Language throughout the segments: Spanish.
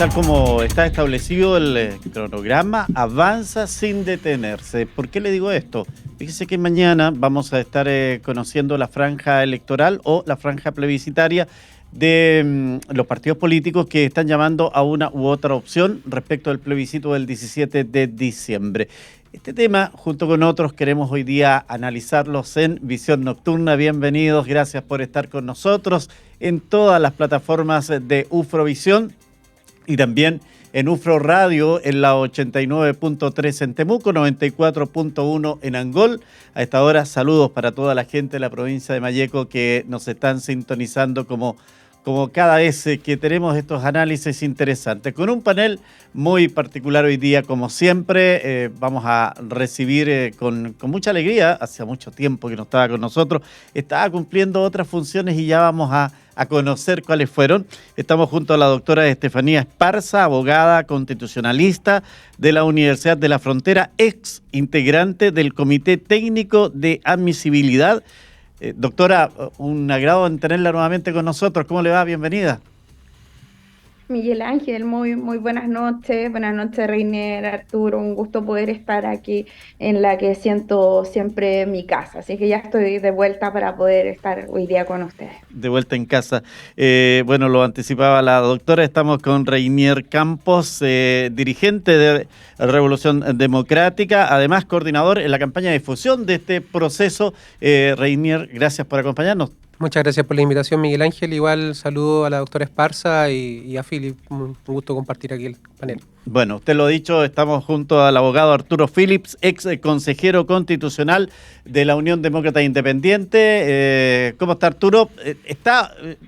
Tal como está establecido el cronograma, avanza sin detenerse. ¿Por qué le digo esto? Fíjese que mañana vamos a estar conociendo la franja electoral o la franja plebiscitaria de los partidos políticos que están llamando a una u otra opción respecto al plebiscito del 17 de diciembre. Este tema, junto con otros, queremos hoy día analizarlos en Visión Nocturna. Bienvenidos, gracias por estar con nosotros en todas las plataformas de Ufrovisión y también en Ufro Radio en la 89.3 en Temuco, 94.1 en Angol. A esta hora, saludos para toda la gente de la provincia de Malleco que nos están sintonizando como cada vez que tenemos estos análisis interesantes. Con un panel muy particular hoy día, como siempre, vamos a recibir con mucha alegría, hacía mucho tiempo que no estaba con nosotros, estaba cumpliendo otras funciones y ya vamos a conocer cuáles fueron. Estamos junto a la doctora Estefanía Esparza, abogada constitucionalista de la Universidad de la Frontera, ex integrante del Comité Técnico de Admisibilidad. Doctora, un agrado en tenerla nuevamente con nosotros. ¿Cómo le va? Bienvenida. Miguel Ángel, muy buenas noches. Buenas noches, Reiner, Arturo. Un gusto poder estar aquí en la que siento siempre mi casa. Así que ya estoy de vuelta para poder estar hoy día con ustedes. De vuelta en casa. Bueno, lo anticipaba la doctora, estamos con Reinier Campos, dirigente de Revolución Democrática, además coordinador en la campaña de difusión de este proceso. Reinier, gracias por acompañarnos. Muchas gracias por la invitación, Miguel Ángel. Igual saludo a la doctora Esparza y a Philip. Un gusto compartir aquí el panel. Bueno, usted lo ha dicho, estamos junto al abogado Arturo Phillips, ex consejero constitucional de la Unión Demócrata Independiente. ¿Cómo está, Arturo?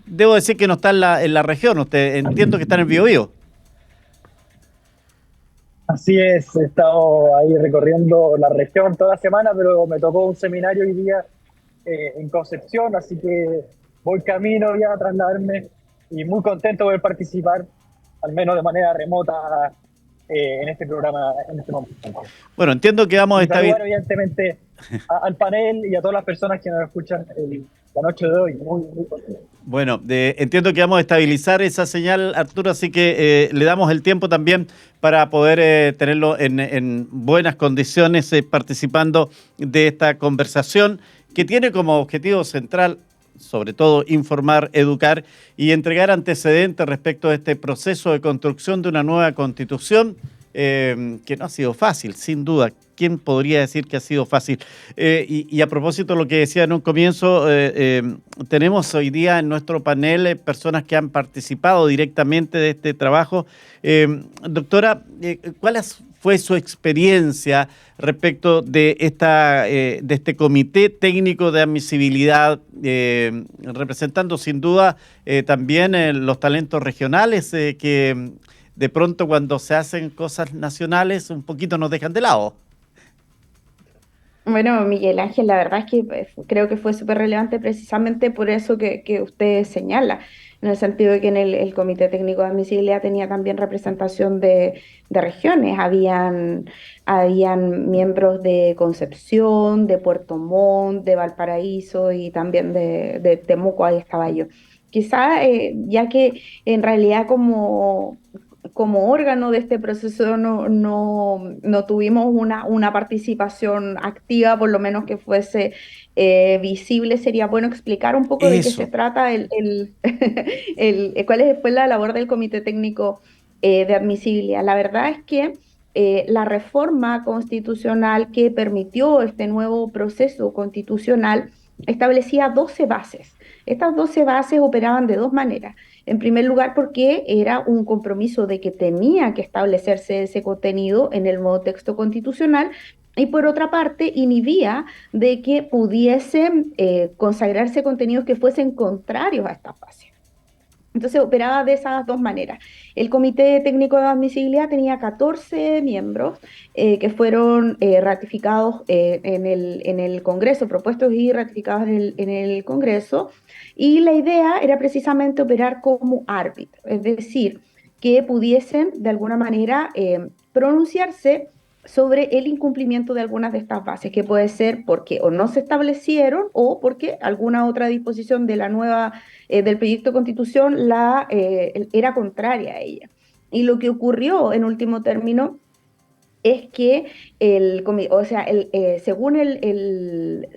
Debo decir que no está en la región, usted entiendo que está en el Biobío. Así es, he estado ahí recorriendo la región toda la semana, pero me tocó un seminario hoy día en Concepción, así que voy camino ya a trasladarme y muy contento de poder participar, al menos de manera remota, en este programa en este momento. Bueno, entiendo que vamos a estar... Saludar evidentemente al panel y a todas las personas que nos escuchan la noche de hoy. Muy contento. Bueno, entiendo que vamos a estabilizar esa señal, Arturo, así que le damos el tiempo también para poder tenerlo en buenas condiciones participando de esta conversación que tiene como objetivo central, sobre todo, informar, educar y entregar antecedentes respecto a este proceso de construcción de una nueva constitución que no ha sido fácil, sin duda. ¿Quién podría decir que ha sido fácil? Y a propósito de lo que decía en un comienzo, tenemos hoy día en nuestro panel personas que han participado directamente de este trabajo. Doctora, ¿cuál fue su experiencia respecto de este Comité Técnico de Admisibilidad, representando sin duda también los talentos regionales que de pronto cuando se hacen cosas nacionales un poquito nos dejan de lado? Bueno, Miguel Ángel, la verdad es que creo que fue súper relevante precisamente por eso que usted señala, en el sentido de que en el Comité Técnico de Admisibilidad tenía también representación de regiones, habían miembros de Concepción, de Puerto Montt, de Valparaíso y también de Temuco, ahí estaba yo. Quizá, ya que en realidad como órgano de este proceso no tuvimos una participación activa, por lo menos que fuese visible, sería bueno explicar un poco de qué se Eso. trata fue la labor del Comité Técnico de Admisibilidad. La verdad es que la reforma constitucional que permitió este nuevo proceso constitucional establecía 12 bases. Estas 12 bases operaban de dos maneras. En primer lugar, porque era un compromiso de que tenía que establecerse ese contenido en el nuevo texto constitucional, y por otra parte, inhibía de que pudiesen consagrarse contenidos que fuesen contrarios a esta fase. Entonces operaba de esas dos maneras. El Comité Técnico de Admisibilidad tenía 14 miembros que fueron ratificados en el Congreso, propuestos y ratificados en el Congreso, y la idea era precisamente operar como árbitro, es decir, que pudiesen de alguna manera pronunciarse sobre el incumplimiento de algunas de estas bases, que puede ser porque o no se establecieron o porque alguna otra disposición de la nueva, del proyecto de constitución era contraria a ella. Y lo que ocurrió en último término es que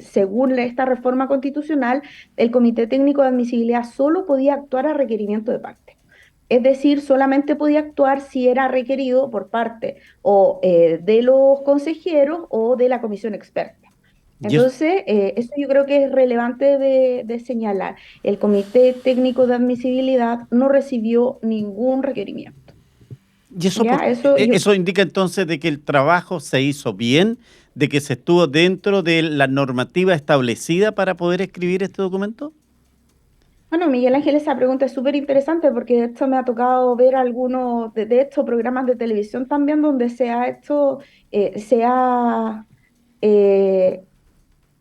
según esta reforma constitucional, el Comité Técnico de Admisibilidad solo podía actuar a requerimiento de parte. Es decir, solamente podía actuar si era requerido por parte o de los consejeros o de la comisión experta. Y eso, Entonces, eso yo creo que es relevante de señalar. El Comité Técnico de Admisibilidad no recibió ningún requerimiento. y eso, ¿Ya? Eso yo, eso indica entonces de que el trabajo se hizo bien, de que se estuvo dentro de la normativa establecida para poder escribir este documento. bueno, Miguel Ángel, esa pregunta es súper interesante porque de hecho me ha tocado ver algunos, de hecho, programas de televisión también donde se ha eh,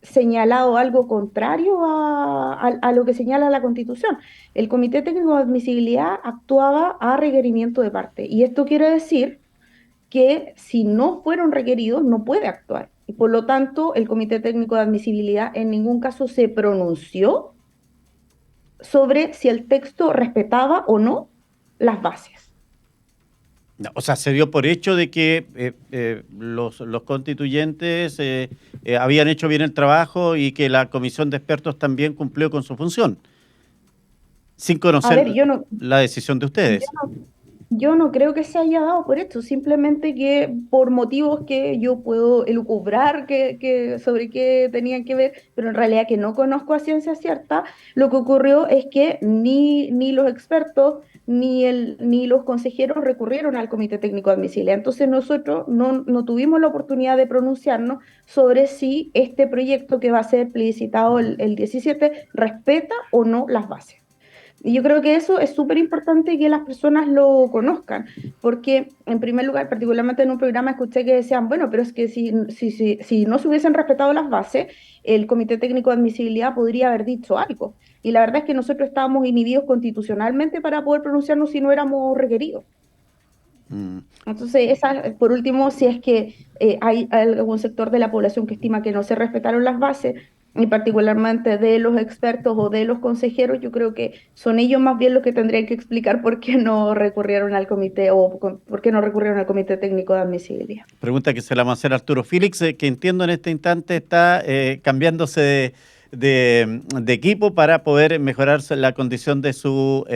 señalado algo contrario a lo que señala la Constitución. El Comité Técnico de Admisibilidad actuaba a requerimiento de parte y esto quiere decir que si no fueron requeridos no puede actuar. Y por lo tanto, el Comité Técnico de Admisibilidad en ningún caso se pronunció sobre si el texto respetaba o no las bases. No, o sea, se dio por hecho de que los constituyentes habían hecho bien el trabajo y que la comisión de expertos también cumplió con su función, sin A ver, conocer la decisión de yo ustedes. no, yo no creo que se haya dado por esto, simplemente que por motivos que yo puedo elucubrar sobre qué tenían que ver, pero en realidad que no conozco a ciencia cierta, lo que ocurrió es que ni los expertos ni los consejeros recurrieron al Comité Técnico de Admisibilidad. Entonces nosotros no tuvimos la oportunidad de pronunciarnos sobre si este proyecto que va a ser plebiscitado el 17 respeta o no las bases. Y yo creo que eso es súper importante que las personas lo conozcan, porque en primer lugar, particularmente en un programa escuché que decían, bueno, pero es que si no se hubiesen respetado las bases, el Comité Técnico de Admisibilidad podría haber dicho algo. Y la verdad es que nosotros estábamos inhibidos constitucionalmente para poder pronunciarnos si no éramos requeridos. Mm. Entonces, por último, si es que hay algún sector de la población que estima que no se respetaron las bases, y particularmente de los expertos o de los consejeros, yo creo que son ellos más bien los que tendrían que explicar por qué no recurrieron al comité o por qué no recurrieron al Comité Técnico de Admisibilidad. Pregunta que se la va a hacer Arturo Félix, que entiendo en este instante está cambiándose de equipo para poder mejorar la condición de su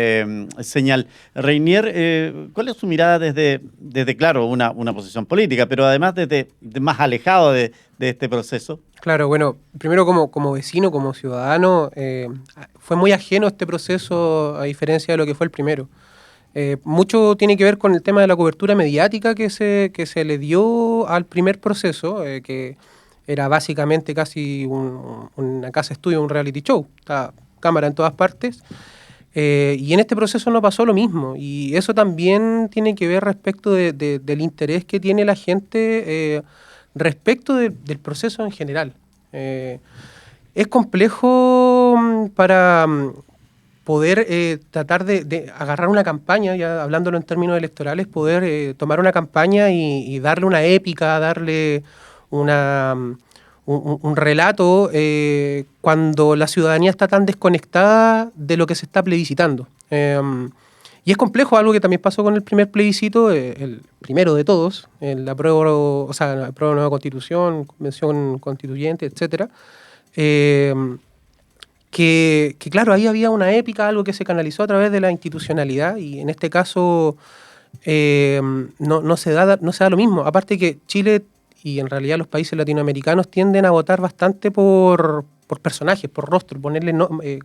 señal. Reinier, ¿cuál es su mirada desde claro, una posición política, pero además desde más alejado de este proceso? Claro, bueno, primero como vecino, como ciudadano, fue muy ajeno a este proceso a diferencia de lo que fue el primero. Mucho tiene que ver con el tema de la cobertura mediática que se le dio al primer proceso, que era básicamente casi una casa estudio, un reality show, estaba cámara en todas partes. Y en este proceso no pasó lo mismo, y eso también tiene que ver respecto del interés que tiene la gente respecto del proceso en general. Es complejo para poder tratar de agarrar una campaña, ya hablándolo en términos electorales, poder tomar una campaña y darle una épica, darle un relato cuando la ciudadanía está tan desconectada de lo que se está plebiscitando. Y es complejo, algo que también pasó con el primer plebiscito, el primero de todos, la apruebo nueva constitución, convención constituyente, etcétera. Que claro, ahí había una épica, algo que se canalizó a través de la institucionalidad, y en este caso no se da lo mismo. Aparte que Chile y en realidad los países latinoamericanos tienden a votar bastante por personajes, por rostro, ponerle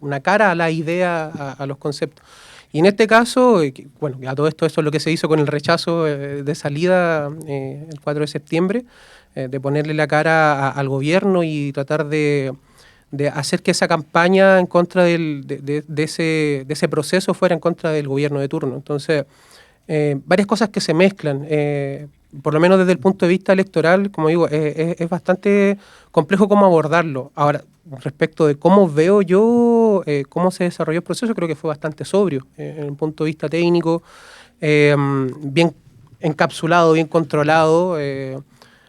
una cara a la idea, a los conceptos. Y en este caso, bueno, a todo esto, eso es lo que se hizo con el rechazo de salida el 4 de septiembre, de ponerle la cara al gobierno y tratar de hacer que esa campaña en contra de ese proceso fuera en contra del gobierno de turno. Entonces, varias cosas que se mezclan. Por lo menos desde el punto de vista electoral, como digo, es bastante complejo cómo abordarlo. Ahora, respecto de cómo veo yo cómo se desarrolló el proceso, creo que fue bastante sobrio en el punto de vista técnico, bien encapsulado, bien controlado,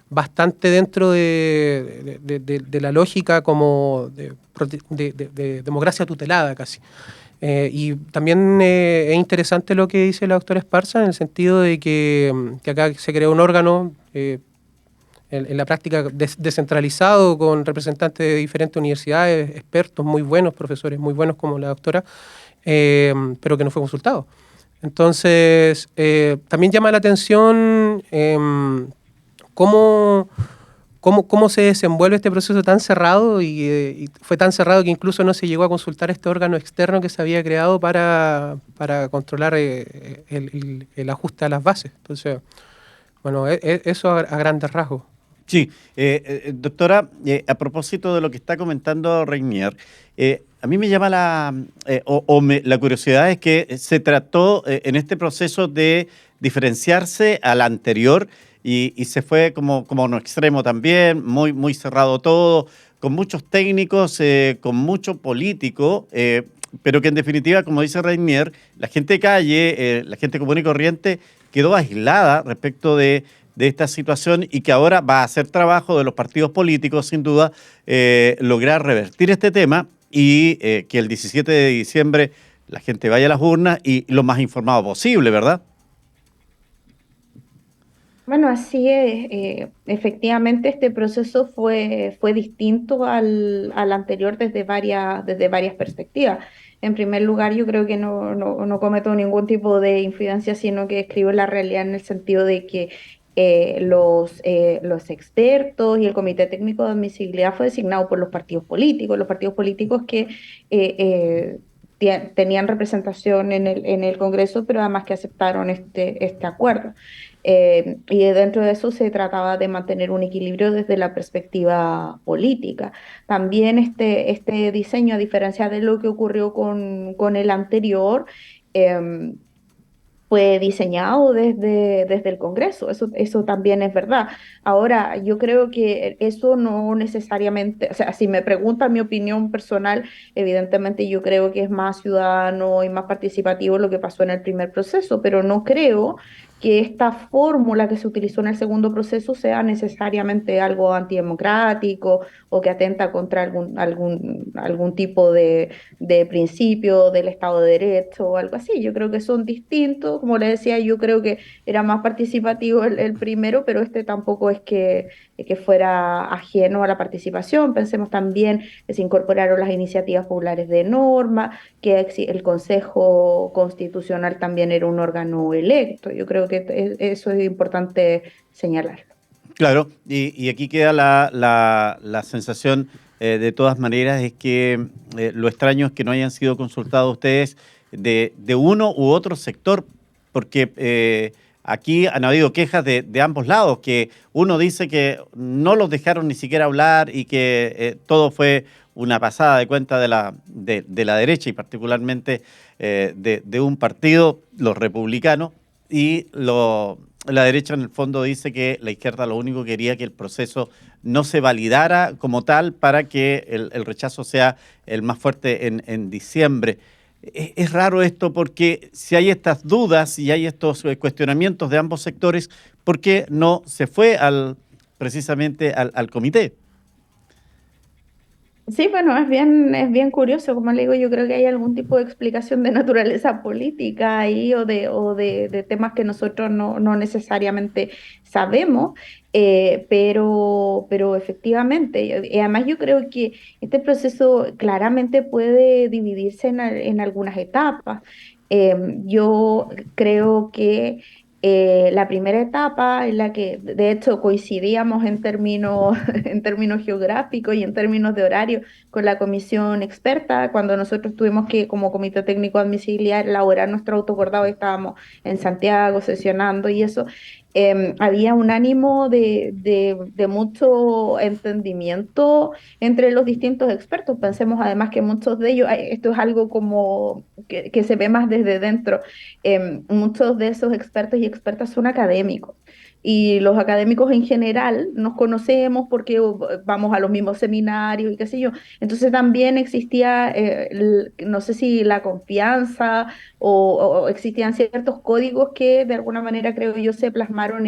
bastante dentro de la lógica como de democracia tutelada casi. Y también es interesante lo que dice la doctora Esparza en el sentido de que acá se creó un órgano en la práctica descentralizado con representantes de diferentes universidades, expertos muy buenos, profesores muy buenos como la doctora, pero que no fue consultado. Entonces, también llama la atención cómo se desenvuelve este proceso tan cerrado y fue tan cerrado que incluso no se llegó a consultar este órgano externo que se había creado para controlar el ajuste a las bases. Entonces, bueno, eso a grandes rasgos. Sí, doctora, a propósito de lo que está comentando Reinier, a mí me llama la curiosidad es que se trató en este proceso de diferenciarse al anterior y se fue como a un extremo también, muy, muy cerrado todo, con muchos técnicos, con mucho político, pero que en definitiva, como dice Reinier, la gente de calle, la gente común y corriente quedó aislada respecto de esta situación y que ahora va a ser trabajo de los partidos políticos, sin duda, lograr revertir este tema y que el 17 de diciembre la gente vaya a las urnas y lo más informado posible, ¿verdad? Bueno, así es. Efectivamente, este proceso fue distinto al anterior desde varias perspectivas. En primer lugar, yo creo que no cometo ningún tipo de infidencia, sino que escribo la realidad en el sentido de que los expertos y el Comité Técnico de Admisibilidad fue designado por los partidos políticos que tenían representación en el Congreso, pero además que aceptaron este acuerdo. Y dentro de eso se trataba de mantener un equilibrio desde la perspectiva política. También este diseño, a diferencia de lo que ocurrió con el anterior, eh, fue diseñado desde el Congreso, eso también es verdad. Ahora, yo creo que eso no necesariamente, o sea, si me preguntan mi opinión personal, evidentemente yo creo que es más ciudadano y más participativo lo que pasó en el primer proceso, pero no creo que esta fórmula que se utilizó en el segundo proceso sea necesariamente algo antidemocrático o que atenta contra algún tipo de principio del Estado de Derecho o algo así. Yo creo que son distintos. Como le decía, yo creo que era más participativo el primero, pero este tampoco es que fuera ajeno a la participación. Pensemos también que se incorporaron las iniciativas populares de norma, que el Consejo Constitucional también era un órgano electo. Yo creo que eso es importante señalar. Claro, y aquí queda la sensación, de todas maneras, es que lo extraño es que no hayan sido consultados ustedes de uno u otro sector, porque aquí han habido quejas de ambos lados, que uno dice que no los dejaron ni siquiera hablar y que todo fue una pasada de cuenta de la derecha y particularmente de un partido, los republicanos, y la derecha en el fondo dice que la izquierda lo único que quería que el proceso no se validara como tal para que el rechazo sea el más fuerte en diciembre. Es raro esto porque si hay estas dudas y hay estos cuestionamientos de ambos sectores, ¿por qué no se fue precisamente al comité? Sí, bueno, es bien curioso, como le digo, yo creo que hay algún tipo de explicación de naturaleza política ahí de temas que nosotros no necesariamente sabemos, pero efectivamente, y además yo creo que este proceso claramente puede dividirse en algunas etapas. Yo creo que la primera etapa en la que de hecho coincidíamos en términos geográficos y en términos de horario con la comisión experta, cuando nosotros tuvimos que, como Comité Técnico de Admisibilidad, elaborar nuestro autocordado y estábamos en Santiago sesionando y eso, había un ánimo de mucho entendimiento entre los distintos expertos. Pensemos además que muchos de ellos, esto es algo como que se ve más desde dentro, muchos de esos expertos y expertas son académicos. Y los académicos en general nos conocemos porque vamos a los mismos seminarios y qué sé yo. Entonces también existía, no sé si la confianza o existían ciertos códigos que de alguna manera creo yo se plasmaron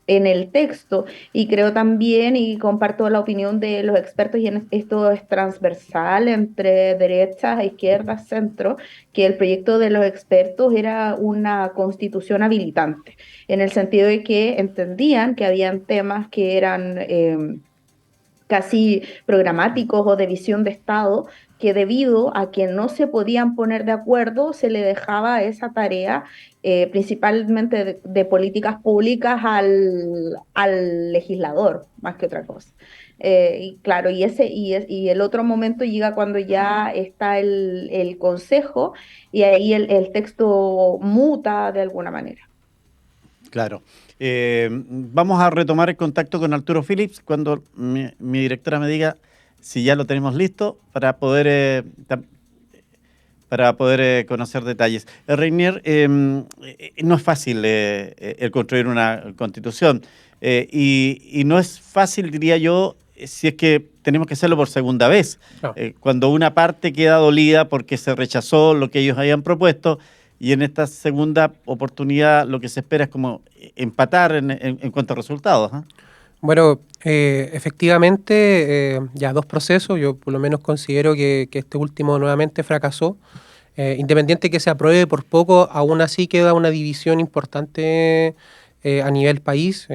en el texto, y creo también, y comparto la opinión de los expertos, y en esto es transversal entre derechas, izquierdas, centro, que el proyecto de los expertos era una constitución habilitante, en el sentido de que entendían que habían temas que eran casi programáticos o de visión de Estado, que debido a que no se podían poner de acuerdo, se le dejaba esa tarea, principalmente de políticas públicas, al legislador, más que otra cosa. Y claro, y el otro momento llega cuando ya está el consejo, y ahí el texto muta de alguna manera. Claro. Vamos a retomar el contacto con Arturo Phillips cuando mi directora me diga si ya lo tenemos listo para poder conocer detalles. Reinier, no es fácil el construir una constitución y no es fácil, diría yo, si es que tenemos que hacerlo por segunda vez. No. Cuando una parte queda dolida porque se rechazó lo que ellos habían propuesto, y en esta segunda oportunidad lo que se espera es como empatar en cuanto a resultados. Bueno, efectivamente, ya dos procesos. Yo por lo menos considero que este último nuevamente fracasó. Independiente que se apruebe por poco, aún así queda una división importante a nivel país.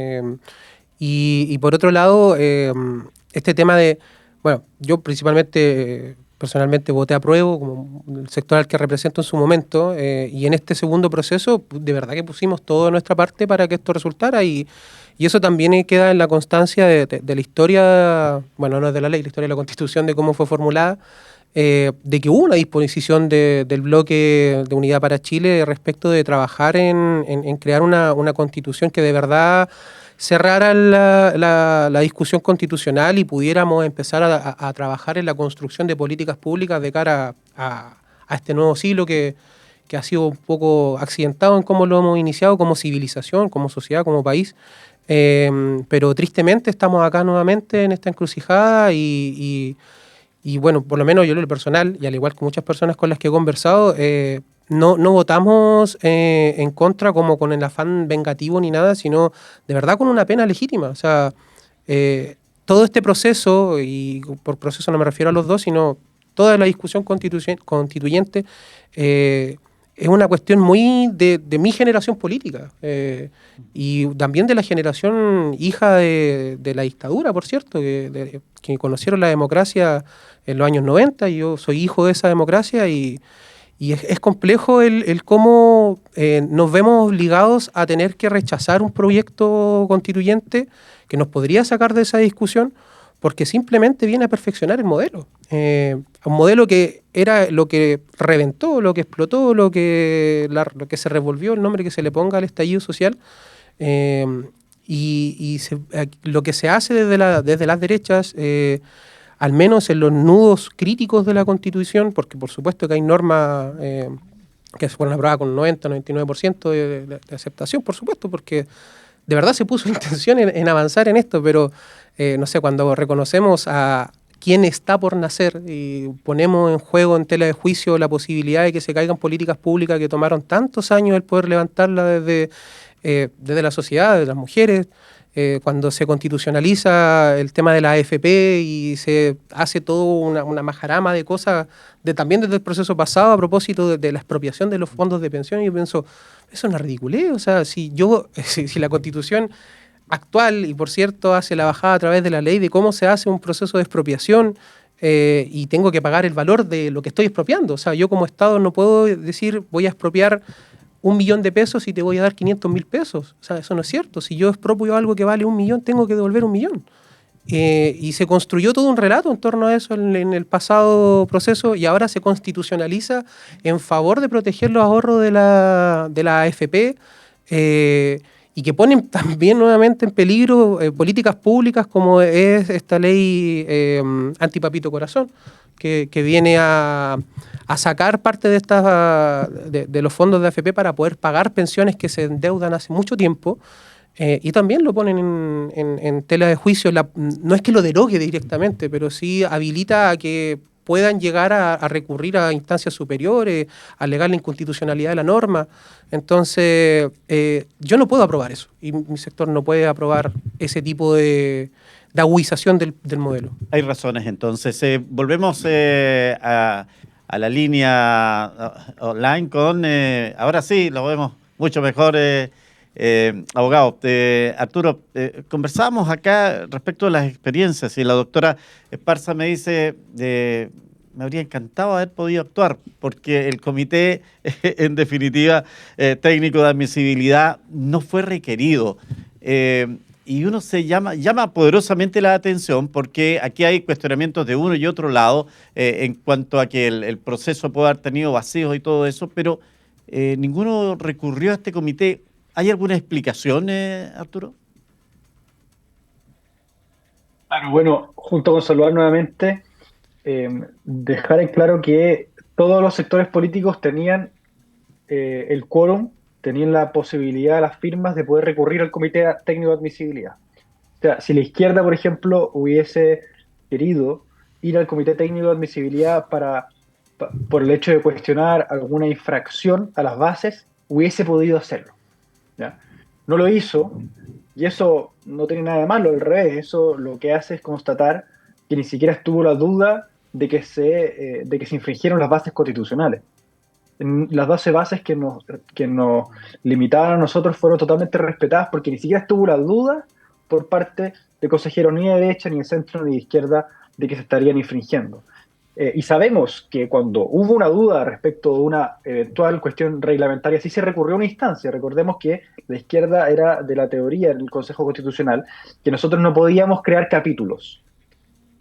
Y por otro lado, este tema de, bueno, yo principalmente, personalmente voté apruebo, como el sector al que represento en su momento, y en este segundo proceso, de verdad que pusimos todo de nuestra parte para que esto resultara, y eso también queda en la constancia de la historia, bueno, no es de la ley, la historia de la Constitución, de cómo fue formulada, de que hubo una disposición del bloque de Unidad para Chile respecto de trabajar en crear una constitución que de verdad cerrara la discusión constitucional y pudiéramos empezar a trabajar en la construcción de políticas públicas de cara a este nuevo siglo que ha sido un poco accidentado en cómo lo hemos iniciado como civilización, como sociedad, como país. Pero tristemente estamos acá nuevamente en esta encrucijada y bueno, por lo menos yo en lo personal, y al igual que muchas personas con las que he conversado, no votamos en contra como con el afán vengativo ni nada, sino de verdad con una pena legítima. O sea, todo este proceso, y por proceso no me refiero a los dos, sino toda la discusión constituyente, es una cuestión muy de mi generación política y también de la generación hija de la dictadura, por cierto, que conocieron la democracia en los años 90, y yo soy hijo de esa democracia, y es complejo el cómo nos vemos obligados a tener que rechazar un proyecto constituyente que nos podría sacar de esa discusión, porque simplemente viene a perfeccionar el modelo. Un modelo que era lo que reventó, lo que explotó, lo que se revolvió, el nombre que se le ponga al estallido social. Lo que se hace desde las derechas, al menos en los nudos críticos de la Constitución, porque por supuesto que hay normas que fueron aprobadas con 90-99% de aceptación, por supuesto, porque de verdad se puso intención en avanzar en esto, pero no sé, cuando reconocemos a quien está por nacer y ponemos en juego, en tela de juicio, la posibilidad de que se caigan políticas públicas que tomaron tantos años el poder levantarla desde la sociedad, de las mujeres, cuando se constitucionaliza el tema de la AFP y se hace todo una majarama de cosas, también desde el proceso pasado a propósito de la expropiación de los fondos de pensión, y yo pienso, eso es una ridiculez. O sea, si la Constitución actual, y por cierto hace la bajada a través de la ley de cómo se hace un proceso de expropiación, y tengo que pagar el valor de lo que estoy expropiando. O sea, yo como Estado no puedo decir voy a expropiar 1 millón de pesos y te voy a dar 500.000 pesos. O sea, eso no es cierto. Si yo expropio algo que vale 1 millón, tengo que devolver 1 millón. Y se construyó todo un relato en torno a eso en el pasado proceso, y ahora se constitucionaliza en favor de proteger los ahorros de la AFP, y que ponen también nuevamente en peligro políticas públicas como es esta ley antipapito corazón, que viene a sacar parte de los fondos de AFP para poder pagar pensiones que se endeudan hace mucho tiempo, y también lo ponen en tela de juicio. No es que lo derogue directamente, pero sí habilita a que puedan llegar a recurrir a instancias superiores, a alegar la inconstitucionalidad de la norma. Entonces, yo no puedo aprobar eso, y mi sector no puede aprobar ese tipo de agudización del modelo. Hay razones, entonces. Volvemos a la línea online con, ahora sí, lo vemos mucho mejor, abogado. Arturo, conversábamos acá respecto de las experiencias y la doctora Esparza me dice, me habría encantado haber podido actuar porque el comité, en definitiva, técnico de admisibilidad no fue requerido. Y uno se llama poderosamente la atención porque aquí hay cuestionamientos de uno y otro lado en cuanto a que el proceso puede haber tenido vacíos y todo eso, pero ninguno recurrió a este comité. ¿Hay alguna explicación, Arturo? Claro, bueno, junto con saludar nuevamente, dejar en claro que todos los sectores políticos tenían el quórum, tenían la posibilidad de las firmas de poder recurrir al Comité Técnico de Admisibilidad. O sea, si la izquierda, por ejemplo, hubiese querido ir al Comité Técnico de Admisibilidad por el hecho de cuestionar alguna infracción a las bases, hubiese podido hacerlo, ¿ya? No lo hizo, y eso no tiene nada de malo, al revés, eso lo que hace es constatar que ni siquiera estuvo la duda de que se infringieron las bases constitucionales. Las 12 bases que nos limitaban a nosotros fueron totalmente respetadas porque ni siquiera estuvo la duda por parte de consejeros ni de derecha, ni de centro, ni de izquierda de que se estarían infringiendo. Y sabemos que cuando hubo una duda respecto de una eventual cuestión reglamentaria, sí se recurrió a una instancia. Recordemos que la izquierda era de la teoría en el Consejo Constitucional que nosotros no podíamos crear capítulos.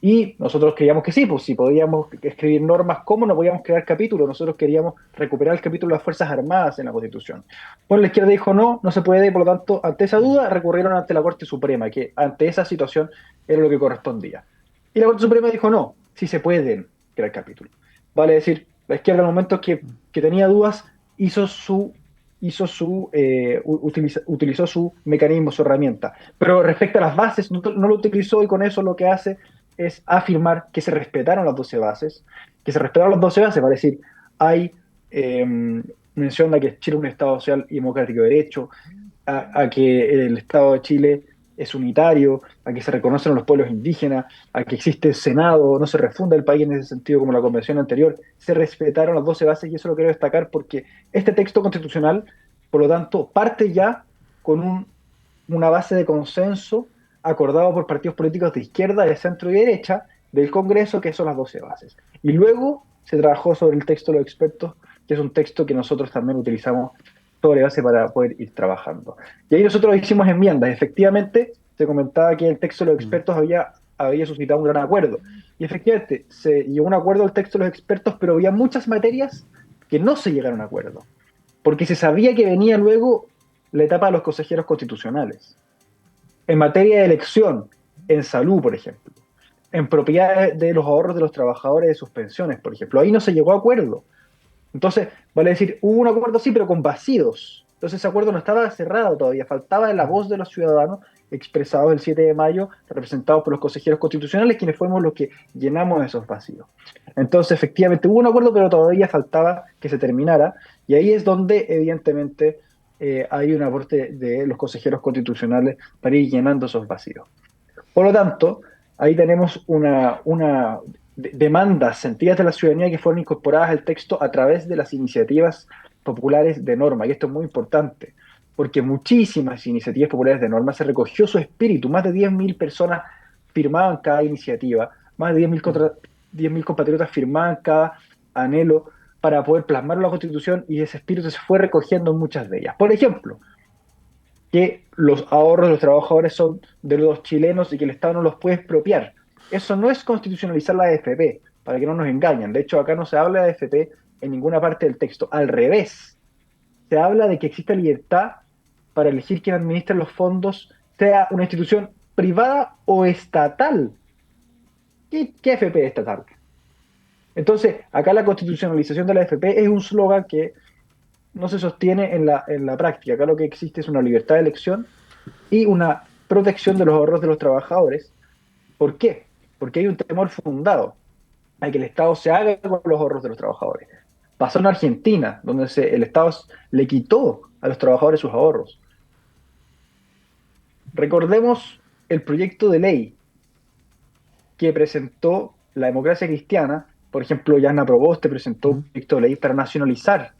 Y nosotros creíamos que sí, pues si podíamos escribir normas, ¿cómo no podíamos crear capítulos? Nosotros queríamos recuperar el capítulo de las Fuerzas Armadas en la Constitución. Pues la izquierda dijo no, no se puede, y por lo tanto, ante esa duda, recurrieron ante la Corte Suprema, que ante esa situación era lo que correspondía. Y la Corte Suprema dijo no, sí se pueden crear capítulos. Vale decir, la izquierda en el momento que tenía dudas, utilizó su mecanismo, su herramienta. Pero respecto a las bases, no lo utilizó, y con eso lo que hace es afirmar que se respetaron las 12 bases, vale decir, hay mención a que Chile es un Estado social y democrático de derecho, a que el Estado de Chile es unitario, a que se reconocen a los pueblos indígenas, a que existe el Senado, no se refunda el país en ese sentido como la convención anterior. Se respetaron las 12 bases y eso lo quiero destacar porque este texto constitucional, por lo tanto, parte ya con una base de consenso acordado por partidos políticos de izquierda, de centro y derecha del Congreso, que son las 12 bases. Y luego se trabajó sobre el texto de los expertos, que es un texto que nosotros también utilizamos sobre base para poder ir trabajando. Y ahí nosotros hicimos enmiendas. Efectivamente, se comentaba que el texto de los expertos había suscitado un gran acuerdo. Y efectivamente, se llegó a un acuerdo el texto de los expertos, pero había muchas materias que no se llegaron a acuerdo, porque se sabía que venía luego la etapa de los consejeros constitucionales. En materia de elección, en salud, por ejemplo, en propiedad de los ahorros de los trabajadores de sus pensiones, por ejemplo, ahí no se llegó a acuerdo. Entonces, vale decir, hubo un acuerdo sí, pero con vacíos. Entonces ese acuerdo no estaba cerrado todavía, faltaba la voz de los ciudadanos expresados el 7 de mayo, representados por los consejeros constitucionales, quienes fuimos los que llenamos esos vacíos. Entonces, efectivamente, hubo un acuerdo, pero todavía faltaba que se terminara, y ahí es donde, evidentemente, hay un aporte de los consejeros constitucionales para ir llenando esos vacíos. Por lo tanto, ahí tenemos una demandas sentidas de la ciudadanía que fueron incorporadas al texto a través de las iniciativas populares de norma. Y esto es muy importante, porque muchísimas iniciativas populares de norma se recogió su espíritu. Más de 10.000 personas firmaban cada iniciativa, más de 10.000 compatriotas firmaban cada anhelo para poder plasmarlo en la Constitución, y ese espíritu se fue recogiendo en muchas de ellas. Por ejemplo, que los ahorros de los trabajadores son de los chilenos y que el Estado no los puede expropiar. Eso no es constitucionalizar la AFP, para que no nos engañen. De hecho, acá no se habla de AFP en ninguna parte del texto. Al revés, se habla de que existe libertad para elegir quién administra los fondos, sea una institución privada o estatal. ¿Qué AFP es estatal? Entonces, acá la constitucionalización de la AFP es un eslogan que no se sostiene en la práctica. Acá lo que existe es una libertad de elección y una protección de los ahorros de los trabajadores. ¿Por qué? Porque hay un temor fundado. a que el Estado se haga con los ahorros de los trabajadores. Pasó en Argentina, donde el Estado le quitó a los trabajadores sus ahorros. Recordemos el proyecto de ley que presentó la democracia cristiana. Por ejemplo, Yana Proboste presentó un proyecto de ley para nacionalizar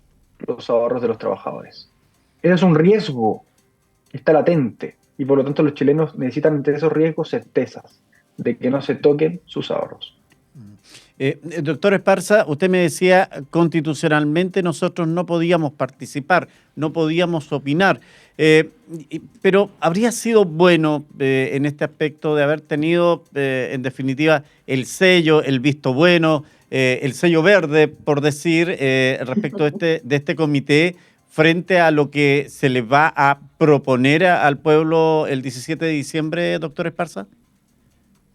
los ahorros de los trabajadores. Ese es un riesgo que está latente y por lo tanto los chilenos necesitan ante esos riesgos certezas de que no se toquen sus ahorros. Doctor Esparza, usted me decía, constitucionalmente nosotros no podíamos participar, no podíamos opinar, pero habría sido bueno en este aspecto de haber tenido, en definitiva, el sello, el visto bueno, el sello verde, por decir, respecto de este comité, frente a lo que se le va a proponer al pueblo el 17 de diciembre, doctor Esparza.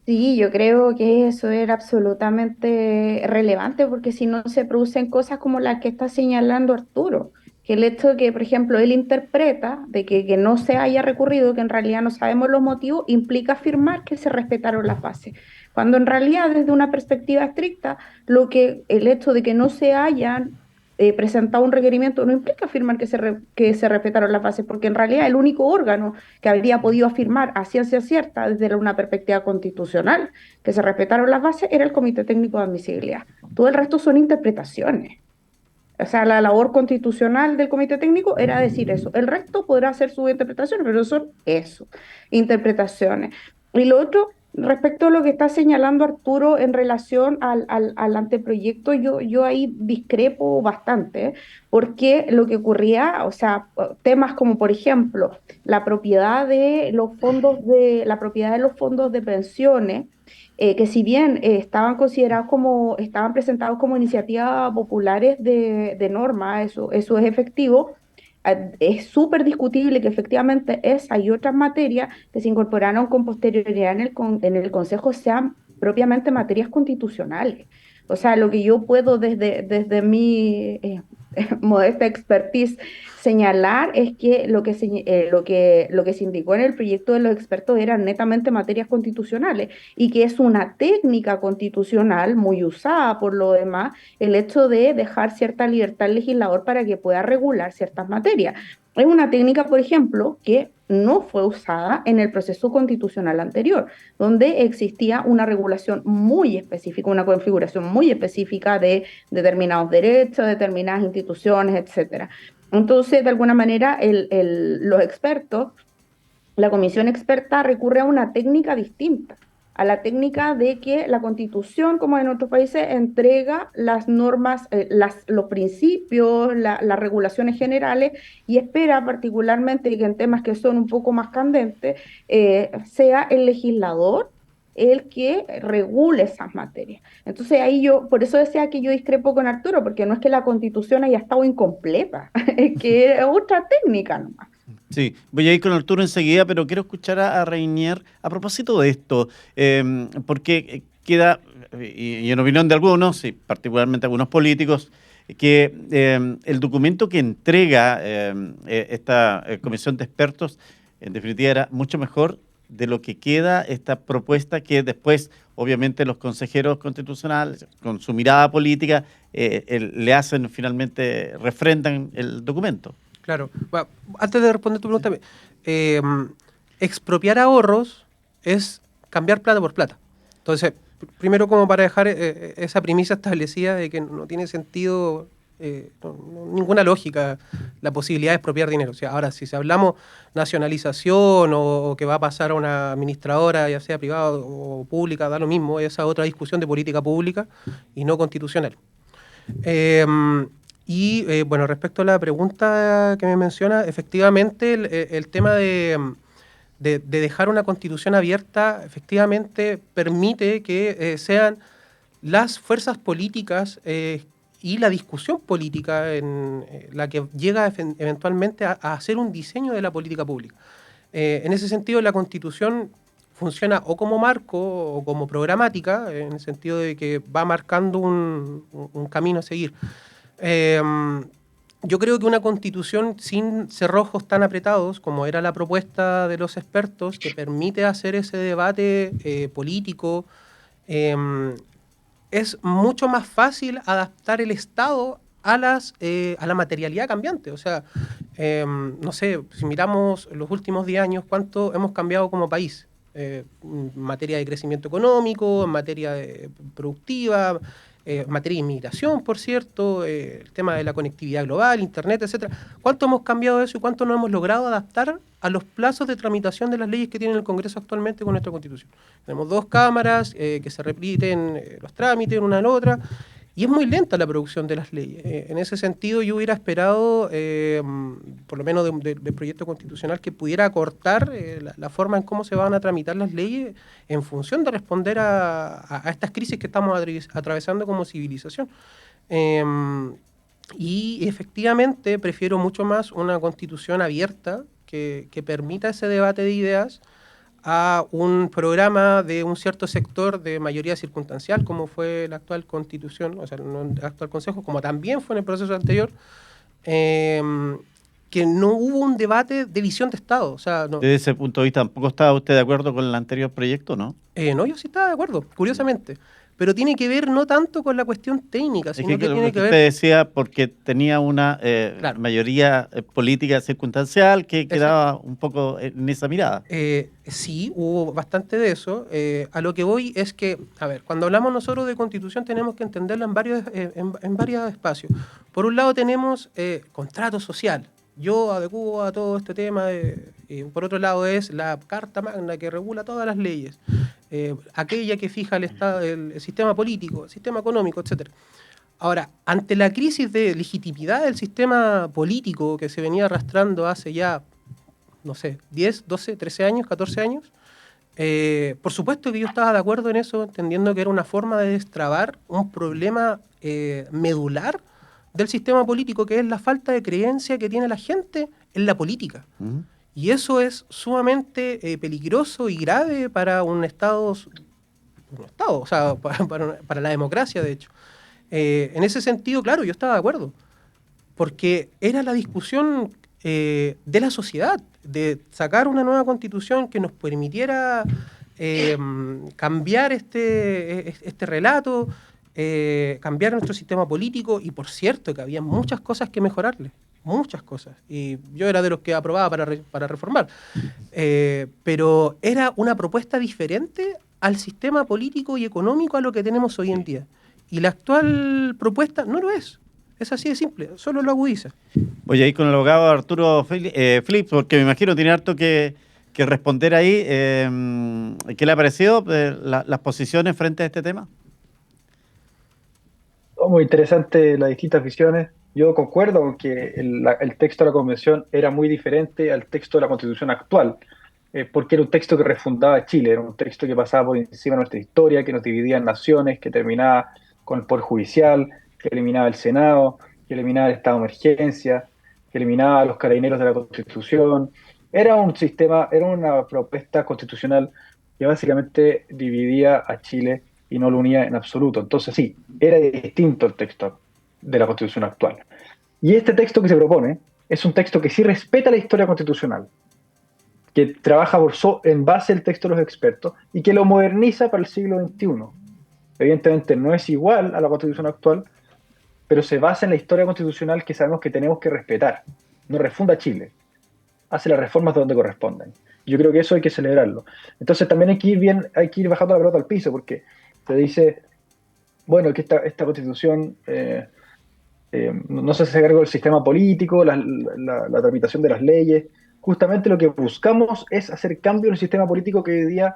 Sí, yo creo que eso era absolutamente relevante porque si no se producen cosas como las que está señalando Arturo, que el hecho de que, por ejemplo, él interpreta de que no se haya recurrido, que en realidad no sabemos los motivos, implica afirmar que se respetaron las bases, cuando en realidad desde una perspectiva estricta, el hecho de que no se hayan presentado un requerimiento no implica afirmar que se respetaron las bases, porque en realidad el único órgano que habría podido afirmar a ciencia cierta desde una perspectiva constitucional que se respetaron las bases era el Comité Técnico de Admisibilidad. Todo el resto son interpretaciones. O sea, la labor constitucional del Comité Técnico era decir eso. El resto podrá hacer sus interpretaciones, pero son eso, interpretaciones. Y lo otro, respecto a lo que está señalando Arturo en relación al anteproyecto, yo ahí discrepo bastante, porque lo que ocurría, o sea, temas como, por ejemplo, la propiedad de los fondos de pensiones, que si bien estaban presentados como iniciativas populares de norma, eso es efectivo, es súper discutible que efectivamente esa y otras materias que se incorporaron con posterioridad en el Consejo sean propiamente materias constitucionales. O sea, lo que yo puedo desde mi modesta expertise señalar es que lo que se indicó en el proyecto de los expertos eran netamente materias constitucionales y que es una técnica constitucional muy usada por lo demás el hecho de dejar cierta libertad al legislador para que pueda regular ciertas materias. Es una técnica, por ejemplo, que no fue usada en el proceso constitucional anterior, donde existía una regulación muy específica, una configuración muy específica de determinados derechos, determinadas instituciones, etcétera. Entonces, de alguna manera, los expertos, la comisión experta recurre a una técnica distinta, a la técnica de que la Constitución, como en otros países, entrega las normas, los principios, las regulaciones generales y espera particularmente que en temas que son un poco más candentes, sea el legislador el que regule esas materias. Entonces por eso decía que yo discrepo con Arturo, porque no es que la Constitución haya estado incompleta, es que es otra técnica nomás. Sí, voy a ir con Arturo enseguida, pero quiero escuchar a Reinier a propósito de esto, porque queda, y en opinión de algunos, y particularmente algunos políticos, que el documento que entrega esta comisión de expertos, en definitiva, era mucho mejor de lo que queda esta propuesta que después, obviamente, los consejeros constitucionales, con su mirada política, le hacen finalmente, refrendan el documento. Claro. Bueno, antes de responder tu pregunta, expropiar ahorros es cambiar plata por plata. Entonces, primero como para dejar esa premisa establecida de que no tiene sentido, ninguna lógica la posibilidad de expropiar dinero. O sea, ahora, si hablamos nacionalización o que va a pasar a una administradora, ya sea privada o pública, da lo mismo, esa es otra discusión de política pública y no constitucional. Bueno, respecto a la pregunta que me menciona, efectivamente el tema de dejar una constitución abierta efectivamente permite que sean las fuerzas políticas y la discusión política en la que llega eventualmente a hacer un diseño de la política pública. En ese sentido, la constitución funciona o como marco o como programática, en el sentido de que va marcando un camino a seguir. Yo creo que una constitución sin cerrojos tan apretados como era la propuesta de los expertos, que permite hacer ese debate político, es mucho más fácil adaptar el Estado a la materialidad cambiante. O sea, no sé, si miramos los últimos 10 años, ¿cuánto hemos cambiado como país? En materia de crecimiento económico, en materia productiva, en materia de inmigración, por cierto, el tema de la conectividad global, Internet, etcétera. ¿Cuánto hemos cambiado eso y cuánto no hemos logrado adaptar a los plazos de tramitación de las leyes que tiene el Congreso actualmente con nuestra Constitución? Tenemos 2 cámaras que se repiten los trámites una a la otra, y es muy lenta la producción de las leyes. En ese sentido, yo hubiera esperado, por lo menos del proyecto constitucional, que pudiera acortar la forma en cómo se van a tramitar las leyes en función de responder a estas crisis que estamos atravesando como civilización. Y efectivamente prefiero mucho más una constitución abierta que permita ese debate de ideas a un programa de un cierto sector de mayoría circunstancial, como fue la actual Constitución, o sea, no el actual Consejo, como también fue en el proceso anterior, que no hubo un debate de visión de Estado. O sea, no, Desde ese punto de vista, ¿tampoco estaba usted de acuerdo con el anterior proyecto, no? no, yo sí estaba de acuerdo, curiosamente. Pero tiene que ver no tanto con la cuestión técnica, Es sino que que lo tiene que que usted ver... decía, porque tenía una Claro. mayoría política circunstancial que Exacto. quedaba un poco en esa mirada. Sí, hubo bastante de eso. A lo que voy es que, a ver, cuando hablamos nosotros de constitución tenemos que entenderla en varios espacios. Por un lado tenemos contrato social. Yo adecuo a todo este tema. Por otro lado es la Carta Magna que regula todas las leyes. Aquella que fija el sistema político, el sistema económico, etcétera. Ahora, ante la crisis de legitimidad del sistema político que se venía arrastrando hace ya, no sé, 10, 12, 13 años, 14 años, por supuesto que yo estaba de acuerdo en eso, entendiendo que era una forma de destrabar un problema medular del sistema político, que es la falta de creencia que tiene la gente en la política. ¿Mm? Y eso es sumamente peligroso y grave para un Estado, o sea, para la democracia, de hecho. En ese sentido, claro, yo estaba de acuerdo, porque era la discusión de la sociedad, de sacar una nueva constitución que nos permitiera cambiar este relato, cambiar nuestro sistema político, y por cierto que había muchas cosas que mejorarle, muchas cosas, y yo era de los que aprobaba para reformar, pero era una propuesta diferente al sistema político y económico a lo que tenemos hoy en día, y la actual propuesta no lo es. Es así de simple, solo lo agudiza. Oye, ahí con el abogado Arturo Phillips, porque me imagino tiene harto que responder ahí. ¿Qué le ha parecido las posiciones frente a este tema? Muy interesante las distintas visiones. Yo concuerdo con que el texto de la Convención era muy diferente al texto de la Constitución actual, porque era un texto que refundaba Chile, era un texto que pasaba por encima de nuestra historia, que nos dividía en naciones, que terminaba con el Poder Judicial, que eliminaba el Senado, que eliminaba el estado de emergencia, que eliminaba a los carabineros de la Constitución. Era un sistema, era una propuesta constitucional que básicamente dividía a Chile y no lo unía en absoluto. Entonces sí, era distinto el texto de la Constitución actual. Y este texto que se propone es un texto que sí respeta la historia constitucional, que trabaja en base al texto de los expertos y que lo moderniza para el siglo XXI. Evidentemente no es igual a la Constitución actual, pero se basa en la historia constitucional que sabemos que tenemos que respetar. No refunda Chile, hace las reformas donde corresponden. Yo creo que eso hay que celebrarlo. Entonces también hay que ir bajando la pelota al piso, porque se dice, bueno, que esta constitución no se hace cargo del sistema político, la tramitación de las leyes. Justamente lo que buscamos es hacer cambio en el sistema político que hoy día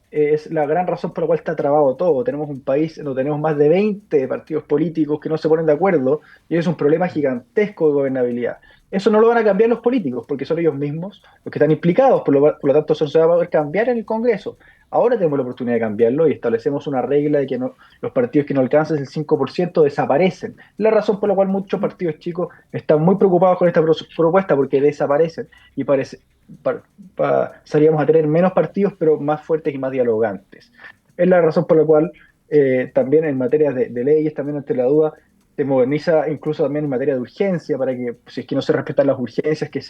es la gran razón por la cual está trabado todo. Tenemos un país donde tenemos más de 20 partidos políticos que no se ponen de acuerdo y es un problema gigantesco de gobernabilidad. Eso no lo van a cambiar los políticos porque son ellos mismos los que están implicados, por lo tanto eso se va a poder cambiar en el Congreso. Ahora tenemos la oportunidad de cambiarlo y establecemos una regla de que los partidos que no alcancen el 5% desaparecen. La razón por la cual muchos partidos chicos están muy preocupados con esta propuesta porque desaparecen y salíamos a tener menos partidos pero más fuertes y más dialogantes. Es la razón por la cual también en materia de leyes, también ante la duda, se moderniza incluso también en materia de urgencia para que, si es que no se respetan las urgencias que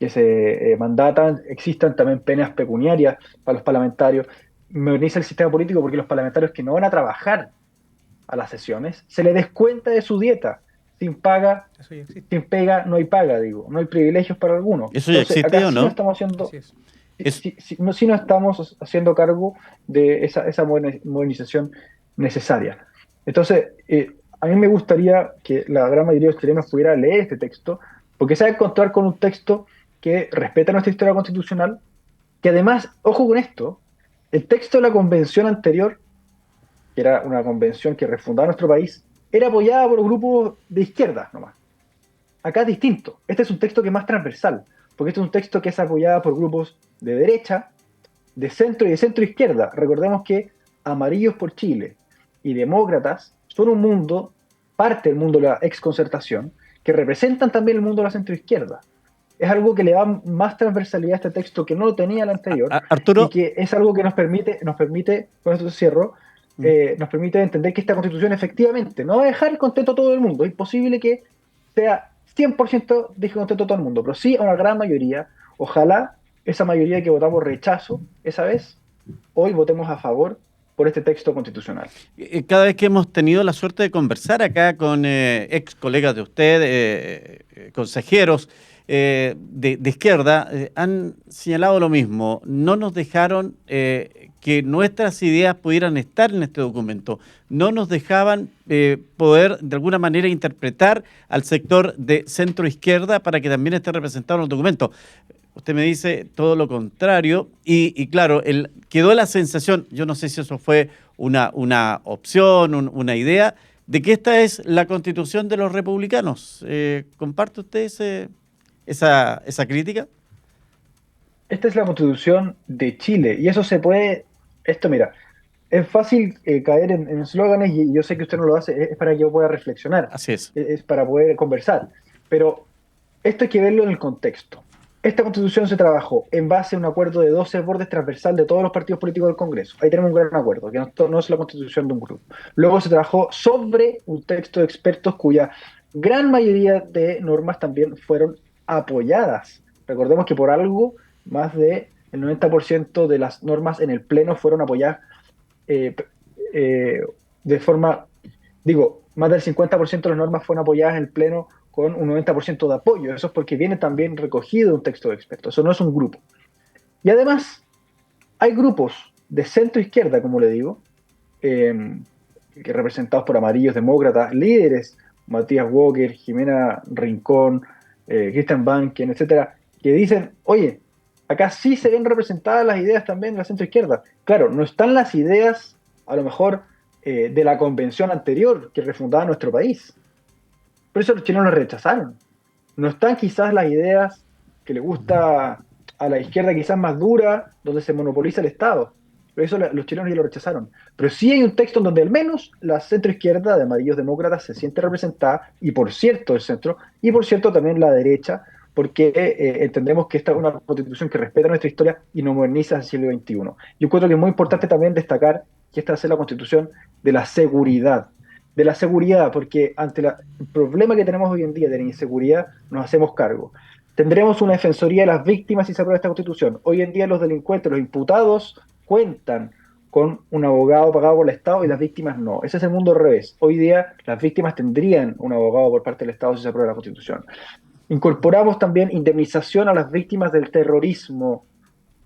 se mandatan, existan también penas pecuniarias para los parlamentarios. moderniza el sistema político porque los parlamentarios que no van a trabajar a las sesiones, se les descuenta de su dieta. Sin paga, Eso ya existe. sin pega, no hay paga, digo. No hay privilegios para algunos. ¿Eso ya existe acá o sí no? nos estamos haciendo, Así es. sí nos estamos haciendo cargo de esa modernización necesaria. Entonces, a mí me gustaría que la gran mayoría de los chilenos pudiera leer este texto, porque se va a encontrar con un texto que respeta nuestra historia constitucional, que además, ojo con esto, el texto de la convención anterior, que era una convención que refundaba nuestro país, era apoyada por grupos de izquierda nomás. Acá es distinto. Este es un texto que es más transversal, porque este es un texto que es apoyado por grupos de derecha, de centro y de centro izquierda. Recordemos que Amarillos por Chile y Demócratas son un mundo, parte del mundo de la exconcertación, que representan también el mundo de la centro izquierda. Es algo que le da más transversalidad a este texto que no lo tenía el anterior, Arturo. y que es algo que nos permite, con esto cierro, nos permite entender que esta constitución efectivamente no va a dejar contento a todo el mundo. Es imposible que sea 100% deje contento a todo el mundo, pero sí a una gran mayoría. Ojalá esa mayoría que votamos rechazo esa vez, hoy votemos a favor por este texto constitucional. Cada vez que hemos tenido la suerte de conversar acá con ex colegas de usted, consejeros de izquierda, han señalado lo mismo. No nos dejaron que nuestras ideas pudieran estar en este documento. No nos dejaban poder de alguna manera interpretar al sector de centro izquierda para que también esté representado en el documento. Usted me dice todo lo contrario y claro, quedó la sensación, yo no sé si eso fue una opción, una idea, de que esta es la constitución de los republicanos. ¿Comparte usted esa crítica? Esta es la constitución de Chile y eso se puede, mira, es fácil caer en eslóganes y yo sé que usted no lo hace, es para que yo pueda reflexionar, Así es. Es para poder conversar, pero esto hay que verlo en el contexto. Esta constitución se trabajó en base a un acuerdo de 12 bordes transversal de todos los partidos políticos del Congreso. Ahí tenemos un gran acuerdo, que no es la constitución de un grupo. Luego se trabajó sobre un texto de expertos cuya gran mayoría de normas también fueron apoyadas. Recordemos que por algo más del 90% de las normas en el Pleno fueron apoyadas de forma, más del 50% de las normas fueron apoyadas en el Pleno con un 90% de apoyo. Eso es porque viene también recogido un texto de expertos. Eso no es un grupo. Y además, hay grupos de centro-izquierda, como le digo, que representados por amarillos demócratas, líderes, Matías Walker, Jimena Rincón, Christian Banken, etcétera, que dicen, oye, acá sí se ven representadas las ideas también de la centro-izquierda. Claro, no están las ideas, a lo mejor, de la convención anterior que refundaba nuestro país. Por eso los chilenos lo rechazaron. No están quizás las ideas que le gusta a la izquierda quizás más dura, donde se monopoliza el Estado. Pero eso los chilenos ya lo rechazaron. Pero sí hay un texto en donde al menos la centroizquierda de amarillos demócratas se siente representada, y por cierto el centro, y por cierto también la derecha, porque entendemos que esta es una constitución que respeta nuestra historia y nos moderniza hacia el siglo XXI. Yo creo que es muy importante también destacar que esta es la constitución de la seguridad, porque ante el problema que tenemos hoy en día de la inseguridad, nos hacemos cargo. Tendremos una defensoría de las víctimas si se aprueba esta constitución. Hoy en día los delincuentes, los imputados, cuentan con un abogado pagado por el Estado y las víctimas no. Ese es el mundo al revés. Hoy día las víctimas tendrían un abogado por parte del Estado si se aprueba la constitución. Incorporamos también indemnización a las víctimas del terrorismo,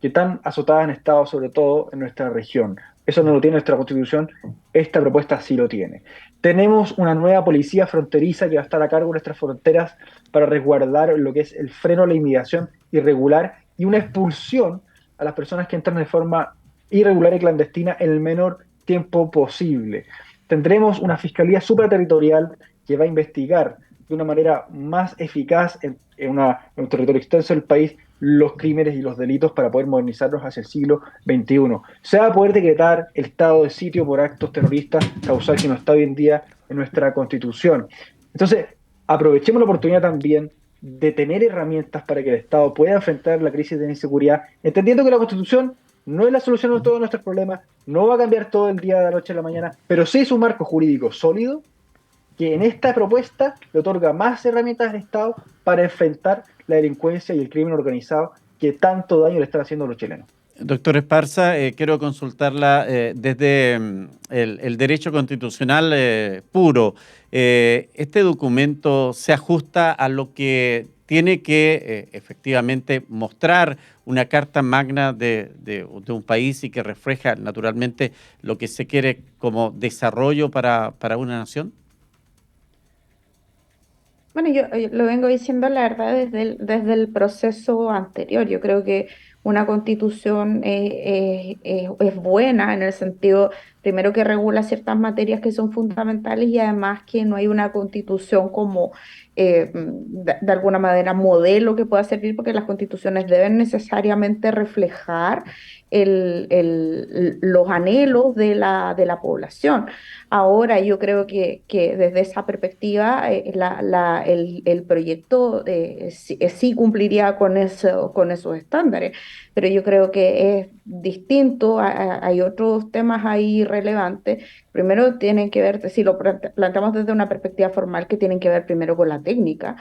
que están azotadas en Estado, sobre todo en nuestra región. Eso no lo tiene nuestra Constitución, esta propuesta sí lo tiene. Tenemos una nueva policía fronteriza que va a estar a cargo de nuestras fronteras para resguardar lo que es el freno a la inmigración irregular y una expulsión a las personas que entran de forma irregular y clandestina en el menor tiempo posible. Tendremos una fiscalía supraterritorial que va a investigar de una manera más eficaz en un territorio extenso del país los crímenes y los delitos para poder modernizarnos hacia el siglo XXI. Se va a poder decretar el estado de sitio por actos terroristas, causal que no está hoy en día en nuestra Constitución. Entonces, aprovechemos la oportunidad también de tener herramientas para que el Estado pueda enfrentar la crisis de inseguridad, entendiendo que la Constitución no es la solución a todos nuestros problemas, no va a cambiar todo el día de la noche a la mañana, pero sí es un marco jurídico sólido que en esta propuesta le otorga más herramientas al Estado para enfrentar la delincuencia y el crimen organizado que tanto daño le están haciendo a los chilenos. Doctor Esparza, quiero consultarla desde el derecho constitucional puro. ¿Este documento se ajusta a lo que tiene que efectivamente mostrar una carta magna de un país y que refleja naturalmente lo que se quiere como desarrollo para una nación? Bueno, yo lo vengo diciendo la verdad desde el proceso anterior. Yo creo que una constitución es buena en el sentido, primero que regula ciertas materias que son fundamentales y además que no hay una constitución como de alguna manera modelo que pueda servir porque las constituciones deben necesariamente reflejar los anhelos de la población. Ahora yo creo que desde esa perspectiva el proyecto sí cumpliría con con esos estándares, pero yo creo que es distinto, hay otros temas ahí relevantes. Primero tienen que ver, si lo planteamos desde una perspectiva formal, que tienen que ver primero con la técnica,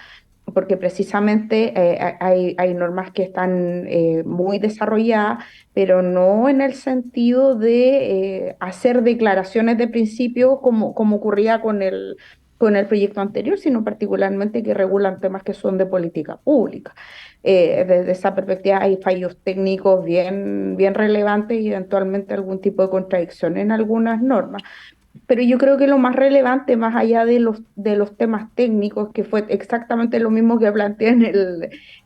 porque precisamente hay normas que están muy desarrolladas, pero no en el sentido de hacer declaraciones de principio como ocurría con el proyecto anterior, sino particularmente que regulan temas que son de política pública. Desde esa perspectiva hay fallos técnicos bien relevantes y eventualmente algún tipo de contradicción en algunas normas. Pero yo creo que lo más relevante, más allá de los temas técnicos, que fue exactamente lo mismo que planteé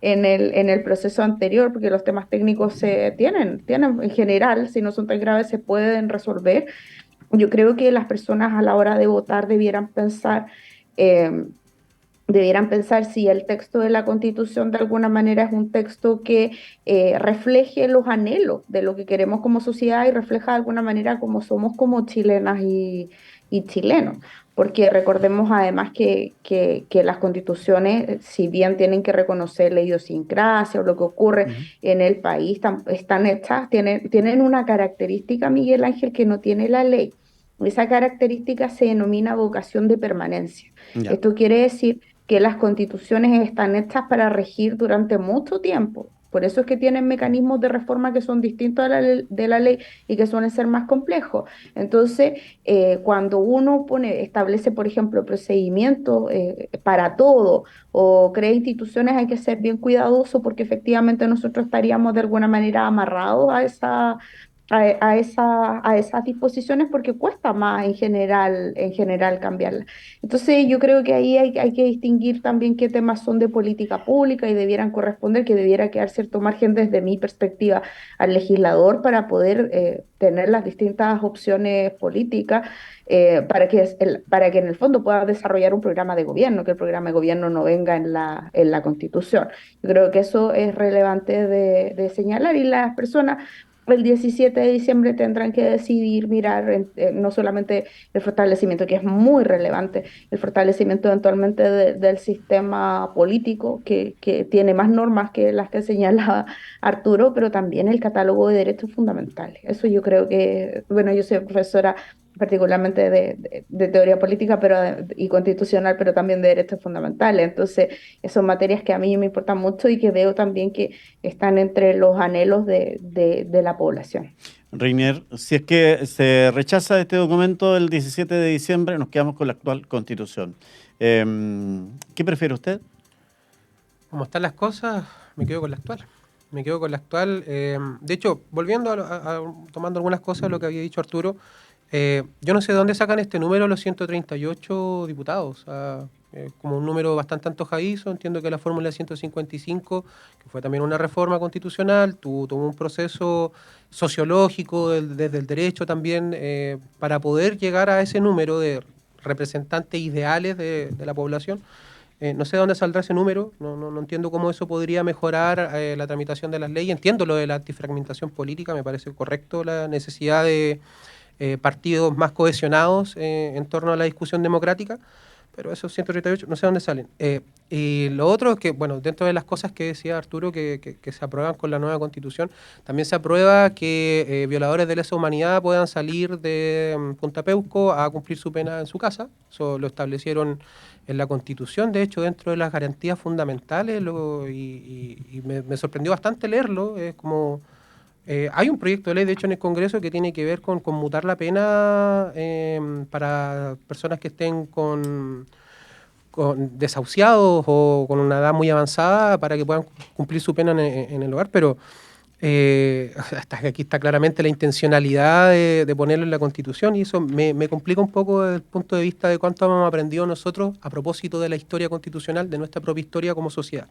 en el proceso anterior, porque los temas técnicos tienen en general, si no son tan graves, se pueden resolver. Yo creo que las personas a la hora de votar eh, debieran pensar si el texto de la Constitución de alguna manera es un texto que refleje los anhelos de lo que queremos como sociedad y refleja de alguna manera cómo somos como chilenas y chilenos. Porque recordemos además que las constituciones, si bien tienen que reconocer la idiosincrasia o lo que ocurre en el país, están hechas, tienen una característica, Miguel Ángel, que no tiene la ley. Esa característica se denomina vocación de permanencia. Ya. Esto quiere decir que las constituciones están hechas para regir durante mucho tiempo. Por eso es que tienen mecanismos de reforma que son distintos de la ley y que suelen ser más complejos. Entonces, cuando uno establece, por ejemplo, procedimientos para todo o crea instituciones, hay que ser bien cuidadoso porque efectivamente nosotros estaríamos de alguna manera amarrados a esas disposiciones porque cuesta más en general cambiarlas. Entonces yo creo que ahí hay que distinguir también qué temas son de política pública y debieran corresponder, que debiera quedar cierto margen desde mi perspectiva al legislador para poder tener las distintas opciones políticas para que en el fondo pueda desarrollar un programa de gobierno, que el programa de gobierno no venga en la Constitución. Yo creo que eso es relevante de señalar y las personas el 17 de diciembre tendrán que decidir mirar no solamente el fortalecimiento, que es muy relevante, el fortalecimiento eventualmente del sistema político, que tiene más normas que las que señala Arturo, pero también el catálogo de derechos fundamentales. Eso yo creo que, bueno, yo soy profesora particularmente de teoría política y constitucional, pero también de derechos fundamentales. Entonces, son materias que a mí me importan mucho y que veo también que están entre los anhelos de la población. Reinier, si es que se rechaza este documento el 17 de diciembre, nos quedamos con la actual Constitución. ¿Qué prefiere usted? Como están las cosas, me quedo con la actual. Me quedo con la actual. De hecho, volviendo tomando algunas cosas de lo que había dicho Arturo, yo no sé de dónde sacan este número los 138 diputados. Como un número bastante antojadizo. Entiendo que la fórmula 155, que fue también una reforma constitucional, tuvo un proceso sociológico desde el derecho también para poder llegar a ese número de representantes ideales de la población. No sé de dónde saldrá ese número, no entiendo cómo eso podría mejorar la tramitación de las leyes. Entiendo lo de la antifragmentación política, me parece correcto la necesidad de partidos más cohesionados en torno a la discusión democrática, pero esos 138 no sé dónde salen. Y lo otro es que, bueno, dentro de las cosas que decía Arturo que se aprueban con la nueva Constitución, también se aprueba que violadores de lesa humanidad puedan salir de Punta Peuco a cumplir su pena en su casa. Eso lo establecieron en la Constitución, de hecho, dentro de las garantías fundamentales, y me sorprendió bastante leerlo. Es como Hay un proyecto de ley, de hecho, en el Congreso que tiene que ver con conmutar la pena para personas que estén con desahuciados o con una edad muy avanzada para que puedan cumplir su pena en el hogar, pero hasta que aquí está claramente la intencionalidad de ponerlo en la Constitución, y eso me complica un poco desde el punto de vista de cuánto hemos aprendido nosotros a propósito de la historia constitucional, de nuestra propia historia como sociedad.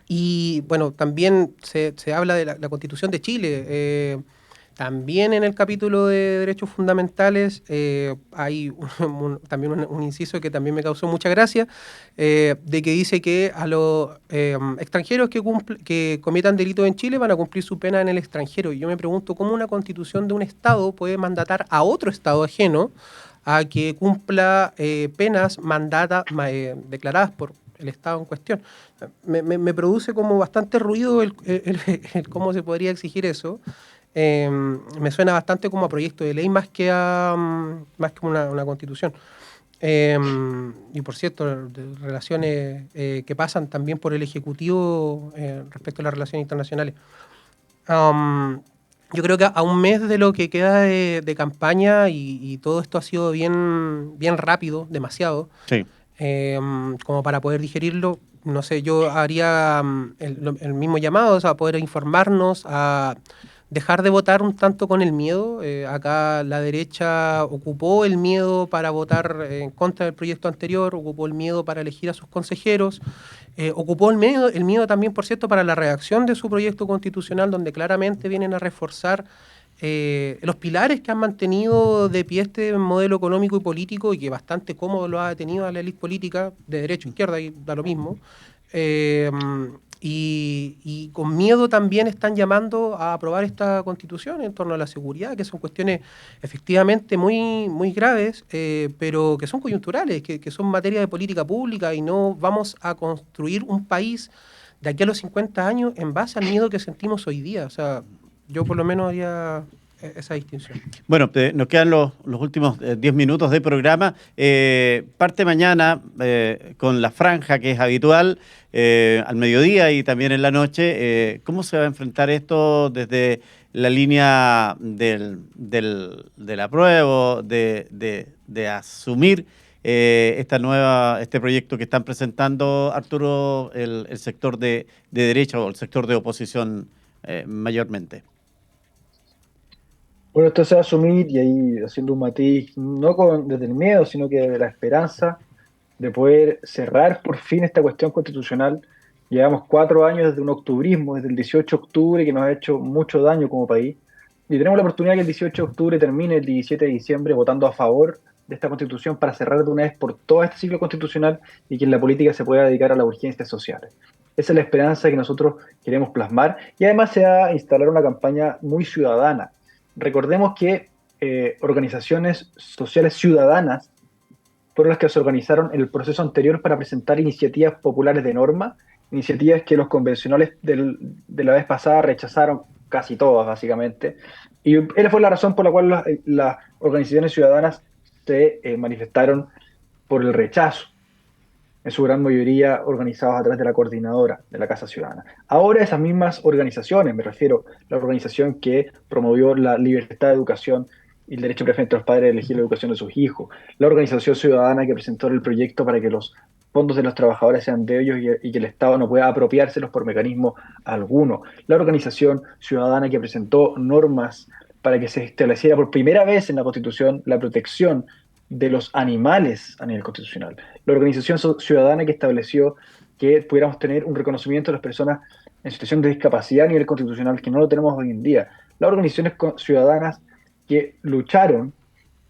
Y bueno, también se habla de la Constitución de Chile. También en el capítulo de derechos fundamentales hay también un inciso que también me causó mucha gracia, de que dice que a los extranjeros que cometan delitos en Chile van a cumplir su pena en el extranjero. Y yo me pregunto cómo una constitución de un Estado puede mandatar a otro Estado ajeno a que cumpla penas declaradas por el Estado en cuestión. Me produce como bastante ruido el cómo se podría exigir eso. Me suena bastante como a proyecto de ley más que una constitución. Y por cierto, relaciones que pasan también por el Ejecutivo respecto a las relaciones internacionales. Yo creo que a un mes de lo que queda de campaña y todo esto ha sido bien rápido, demasiado, Sí. como para poder digerirlo. No sé, yo haría el mismo llamado, o sea, poder informarnos, a dejar de votar un tanto con el miedo. Acá la derecha ocupó el miedo para votar en contra del proyecto anterior, ocupó el miedo para elegir a sus consejeros, ocupó el miedo también, por cierto, para la redacción de su proyecto constitucional, donde claramente vienen a reforzar los pilares que han mantenido de pie este modelo económico y político, y que bastante cómodo lo ha tenido a la élite política de derecha o izquierda, y da lo mismo. Y con miedo también están llamando a aprobar esta constitución en torno a la seguridad, que son cuestiones efectivamente muy graves, pero que son coyunturales, que son materia de política pública, y no vamos a construir un país de aquí a los 50 años en base al miedo que sentimos hoy día. O sea, yo por lo menos haría esa distinción. Bueno, nos quedan los últimos 10 minutos de programa. Parte mañana con la franja que es habitual, al mediodía y también en la noche. ¿Cómo se va a enfrentar esto desde la línea del apruebo, de asumir este proyecto que están presentando, Arturo, el sector de derecha o el sector de oposición mayormente? Bueno, esto se va a asumir, y ahí haciendo un matiz, no desde el miedo, sino que de la esperanza de poder cerrar por fin esta cuestión constitucional. Llevamos 4 años desde un octubrismo, desde el 18 de octubre, que nos ha hecho mucho daño como país, y tenemos la oportunidad que el 18 de octubre termine el 17 de diciembre votando a favor de esta constitución para cerrar de una vez por todo este ciclo constitucional y que en la política se pueda dedicar a las urgencias sociales. Esa es la esperanza que nosotros queremos plasmar, y además se va a instalar una campaña muy ciudadana. Recordemos que organizaciones sociales ciudadanas fueron las que se organizaron en el proceso anterior para presentar iniciativas populares de norma, iniciativas que los convencionales de la vez pasada rechazaron casi todas, básicamente. Y esa fue la razón por la cual las organizaciones ciudadanas se manifestaron por el rechazo, en su gran mayoría organizados a través de la coordinadora de la Casa Ciudadana. Ahora esas mismas organizaciones, me refiero a la organización que promovió la libertad de educación y el derecho preferente de los padres a elegir la educación de sus hijos, la organización ciudadana que presentó el proyecto para que los fondos de los trabajadores sean de ellos y que el Estado no pueda apropiárselos por mecanismo alguno, la organización ciudadana que presentó normas para que se estableciera por primera vez en la Constitución la protección de los animales a nivel constitucional, la organización ciudadana que estableció que pudiéramos tener un reconocimiento de las personas en situación de discapacidad a nivel constitucional, que no lo tenemos hoy en día, las organizaciones ciudadanas que lucharon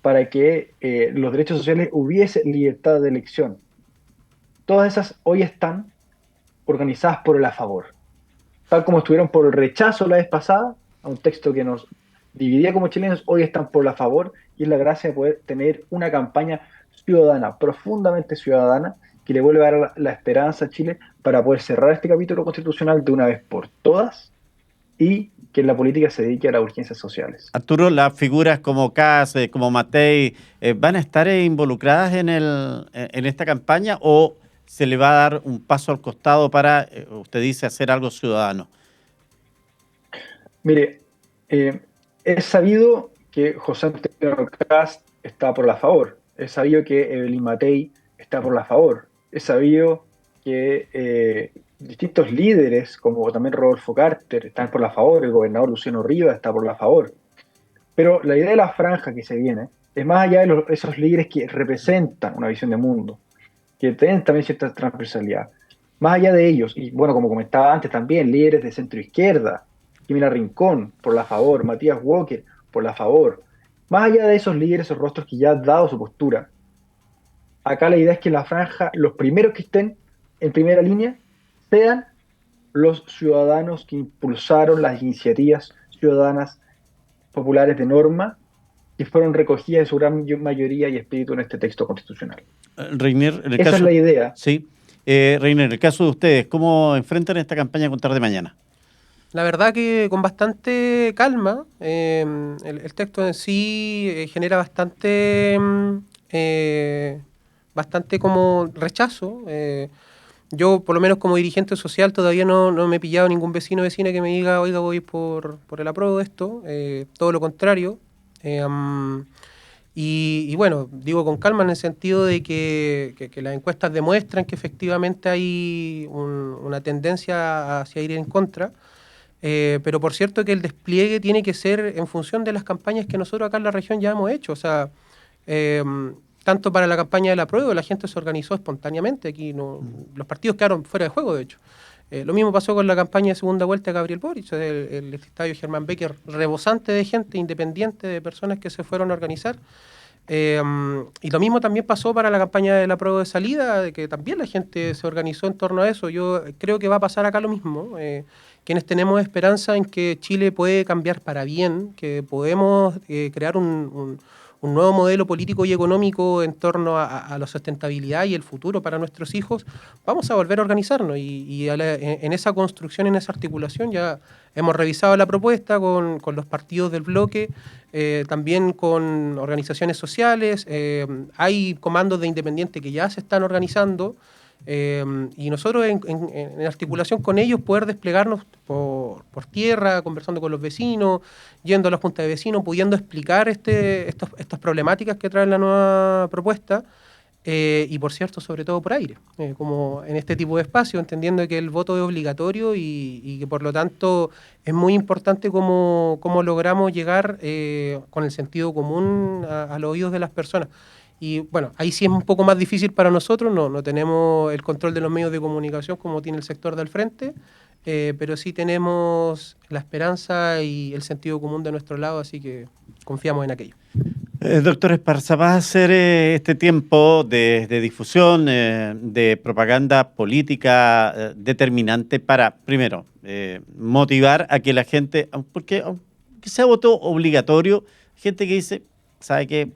para que los derechos sociales hubiese libertad de elección. Todas esas hoy están organizadas por el a favor, tal como estuvieron por el rechazo la vez pasada a un texto que nos dividía como chilenos. Hoy están por la favor, y es la gracia de poder tener una campaña ciudadana, profundamente ciudadana, que le vuelve a dar la esperanza a Chile para poder cerrar este capítulo constitucional de una vez por todas y que la política se dedique a las urgencias sociales. Arturo, las figuras como Kass, como Matei, ¿van a estar involucradas en esta campaña, o se le va a dar un paso al costado para, usted dice, hacer algo ciudadano? Mire, es sabido que José Antonio Kast está por la favor, es sabido que Evelyn Matei está por la favor, es sabido que distintos líderes, como también Rodolfo Carter, están por la favor, el gobernador Luciano Rivas está por la favor. Pero la idea de la franja que se viene es más allá de esos líderes que representan una visión de mundo, que tienen también cierta transversalidad. Más allá de ellos, y bueno, como comentaba antes también, líderes de centro izquierda, Jimena Rincón, por la favor, Matías Walker, por la favor. Más allá de esos líderes o rostros que ya han dado su postura, acá la idea es que la franja, los primeros que estén en primera línea, sean los ciudadanos que impulsaron las iniciativas ciudadanas populares de norma que fueron recogidas en su gran mayoría y espíritu en este texto constitucional. Reiner, en el Esa caso, es la idea. Sí. Reiner, en el caso de ustedes, ¿cómo enfrentan esta campaña con Tarde Mañana? La verdad que con bastante calma. El texto en sí genera bastante como rechazo. Yo, por lo menos como dirigente social, todavía no me he pillado ningún vecino o vecina que me diga, oiga, voy por el apruebo de esto. Todo lo contrario. Y bueno, digo con calma en el sentido de que las encuestas demuestran que efectivamente hay una tendencia hacia ir en contra. Pero por cierto que el despliegue tiene que ser en función de las campañas que nosotros acá en la región ya hemos hecho. O sea, tanto para la campaña del apruebo, la gente se organizó espontáneamente. Aquí los partidos quedaron fuera de juego, de hecho. Lo mismo pasó con la campaña de segunda vuelta de Gabriel Boric, el estadio Germán Becker rebosante de gente independiente, de personas que se fueron a organizar. Y lo mismo también pasó para la campaña del apruebo de salida, de que también la gente se organizó en torno a eso. Yo creo que va a pasar acá lo mismo. Quienes tenemos esperanza en que Chile puede cambiar para bien, que podemos crear un nuevo modelo político y económico en torno a la sustentabilidad y el futuro para nuestros hijos, vamos a volver a organizarnos y en esa construcción, en esa articulación ya hemos revisado la propuesta con los partidos del bloque, también con organizaciones sociales, hay comandos de independientes que ya se están organizando. Y nosotros en articulación con ellos poder desplegarnos por tierra, conversando con los vecinos, yendo a la junta de vecinos, pudiendo explicar estas problemáticas que trae la nueva propuesta, y por cierto, sobre todo por aire, como en este tipo de espacio, entendiendo que el voto es obligatorio y que por lo tanto es muy importante cómo logramos llegar con el sentido común a los oídos de las personas. Y bueno, ahí sí es un poco más difícil para nosotros, no tenemos el control de los medios de comunicación como tiene el sector del frente, pero sí tenemos la esperanza y el sentido común de nuestro lado, así que confiamos en aquello. Doctor Esparza, va a ser este tiempo de difusión, de propaganda política determinante para, primero, motivar a que la gente, porque aunque sea voto obligatorio, gente que dice, ¿sabe qué?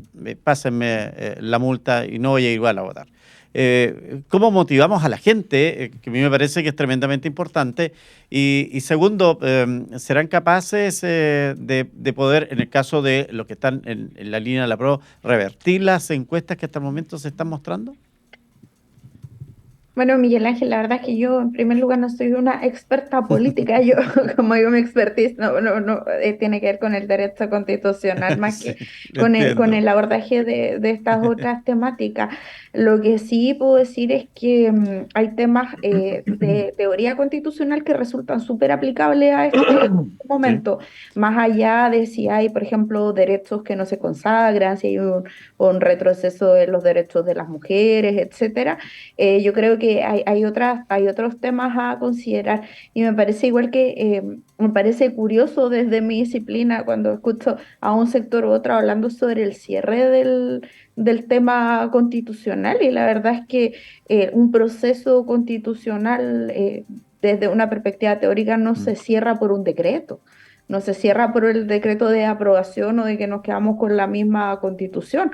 Pásenme la multa y no voy a ir igual a votar. ¿Cómo motivamos a la gente? Que a mí me parece que es tremendamente importante. Y segundo, ¿serán capaces de poder, en el caso de los que están en la línea de la PRO, revertir las encuestas que hasta el momento se están mostrando? Bueno, Miguel Ángel, la verdad es que yo en primer lugar no soy una experta política, yo como mi expertise tiene que ver con el derecho constitucional más Sí, que lo con entiendo. el abordaje de estas otras temáticas. Lo que sí puedo decir es que hay temas de teoría constitucional que resultan súper aplicables a este Sí. momento, más allá de si hay, por ejemplo, derechos que no se consagran, si hay un retroceso de los derechos de las mujeres, etcétera. Yo creo que hay otros temas a considerar y me parece igual que me parece curioso desde mi disciplina cuando escucho a un sector u otro hablando sobre el cierre del tema constitucional y la verdad es que un proceso constitucional desde una perspectiva teórica no Mm. se cierra por un decreto. No se cierra por el decreto de aprobación o de que nos quedamos con la misma constitución,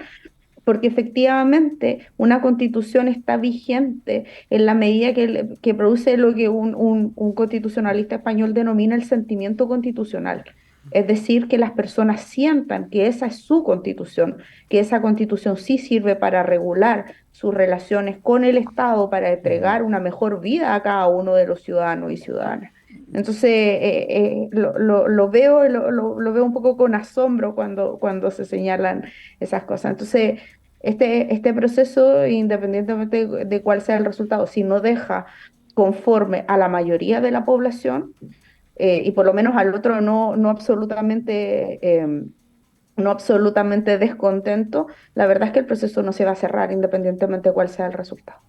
porque efectivamente una constitución está vigente en la medida que produce lo que un constitucionalista español denomina el sentimiento constitucional. Es decir, que las personas sientan que esa es su constitución, que esa constitución sí sirve para regular sus relaciones con el Estado, para Mm. entregar una mejor vida a cada uno de los ciudadanos y ciudadanas. Entonces, lo veo, lo veo un poco con asombro cuando se señalan esas cosas. Entonces, este proceso, independientemente de cuál sea el resultado, si no deja conforme a la mayoría de la población, y por lo menos al otro no absolutamente, no absolutamente descontento, la verdad es que el proceso no se va a cerrar independientemente de cuál sea el resultado.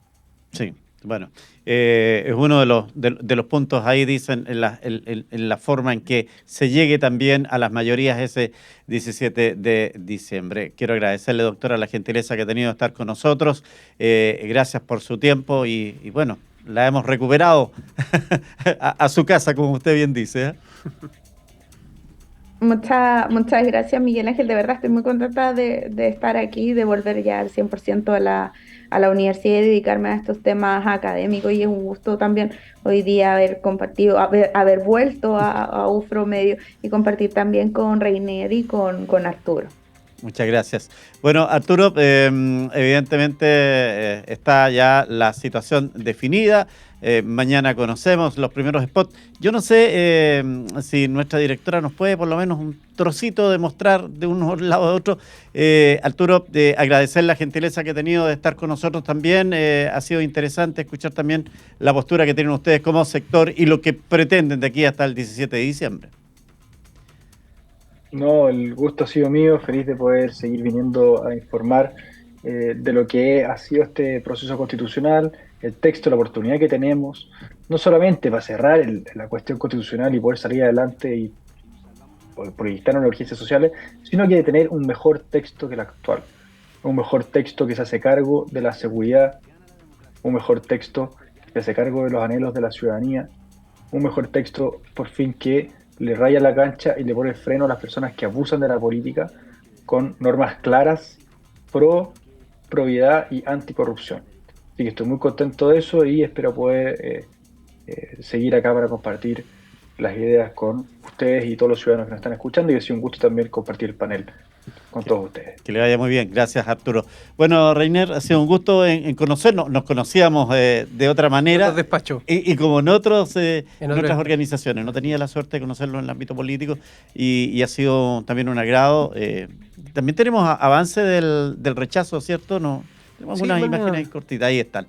Sí, bueno, es uno de los puntos ahí, dicen, en la forma en que se llegue también a las mayorías ese 17 de diciembre. Quiero agradecerle, doctora, la gentileza que ha tenido de estar con nosotros. Gracias por su tiempo y bueno, la hemos recuperado a su casa, como usted bien dice, ¿eh? Muchas gracias, Miguel Ángel. De verdad estoy muy contenta de estar aquí, de volver ya al 100% a la universidad y dedicarme a estos temas académicos. Y es un gusto también hoy día haber compartido, haber vuelto a UFRO Medio y compartir también con Reiner y con Arturo. Muchas gracias. Bueno, Arturo, evidentemente está ya la situación definida. Mañana conocemos los primeros spots. Yo no sé si nuestra directora nos puede por lo menos un trocito de mostrar de uno lado de otro. Arturo, agradecer la gentileza que ha tenido de estar con nosotros también. Ha sido interesante escuchar también la postura que tienen ustedes como sector y lo que pretenden de aquí hasta el 17 de diciembre. No, el gusto ha sido mío, feliz de poder seguir viniendo a informar de lo que ha sido este proceso constitucional, el texto, la oportunidad que tenemos, no solamente para cerrar la cuestión constitucional y poder salir adelante y proyectar unas urgencias sociales, sino que de tener un mejor texto que el actual, un mejor texto que se hace cargo de la seguridad, un mejor texto que se hace cargo de los anhelos de la ciudadanía, un mejor texto por fin que le raya la cancha y le pone el freno a las personas que abusan de la política con normas claras, probidad y anticorrupción. Así que estoy muy contento de eso y espero poder seguir acá para compartir las ideas con ustedes y todos los ciudadanos que nos están escuchando, y ha sido un gusto también compartir el panel con todos ustedes. Que le vaya muy bien, gracias Arturo. Bueno, Reiner, ha sido un gusto en conocernos, nos conocíamos de otra manera. En otros despachos. Y como en otras organizaciones, no tenía la suerte de conocerlo en el ámbito político y ha sido también un agrado. También tenemos avance del rechazo, ¿cierto? No, tenemos unas imágenes cortitas, ahí están.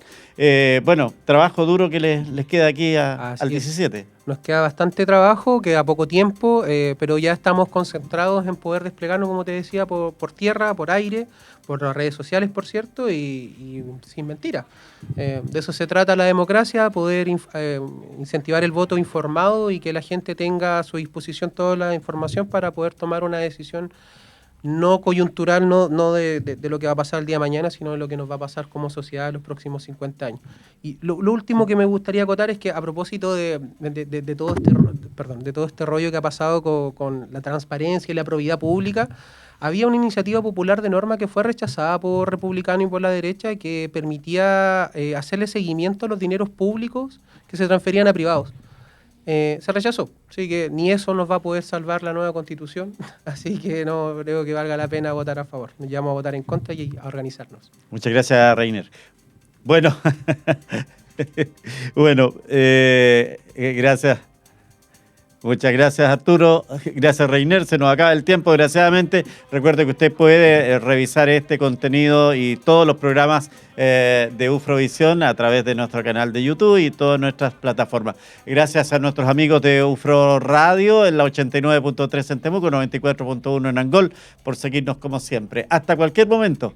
Bueno, trabajo duro que les queda aquí al 17. Nos queda bastante trabajo, queda poco tiempo, pero ya estamos concentrados en poder desplegarnos, como te decía, por tierra, por aire, por las redes sociales, por cierto, y sin mentira. De eso se trata la democracia, poder incentivar el voto informado y que la gente tenga a su disposición toda la información para poder tomar una decisión no coyuntural, no de lo que va a pasar el día de mañana, sino de lo que nos va a pasar como sociedad en los próximos 50 años. Y lo último que me gustaría acotar es que a propósito de todo este rollo que ha pasado con la transparencia y la probidad pública, había una iniciativa popular de norma que fue rechazada por republicanos y por la derecha que permitía hacerle seguimiento a los dineros públicos que se transferían a privados. Se rechazó, así que ni eso nos va a poder salvar la nueva constitución, así que no creo que valga la pena votar a favor. Nos llevamos a votar en contra y a organizarnos. Muchas gracias, Reiner. Bueno, gracias. Muchas gracias, Arturo. Gracias, Reiner. Se nos acaba el tiempo, desgraciadamente. Recuerde que usted puede revisar este contenido y todos los programas de UFROvisión a través de nuestro canal de YouTube y todas nuestras plataformas. Gracias a nuestros amigos de UFRO Radio en la 89.3 en Temuco, 94.1 en Angol, por seguirnos como siempre. Hasta cualquier momento.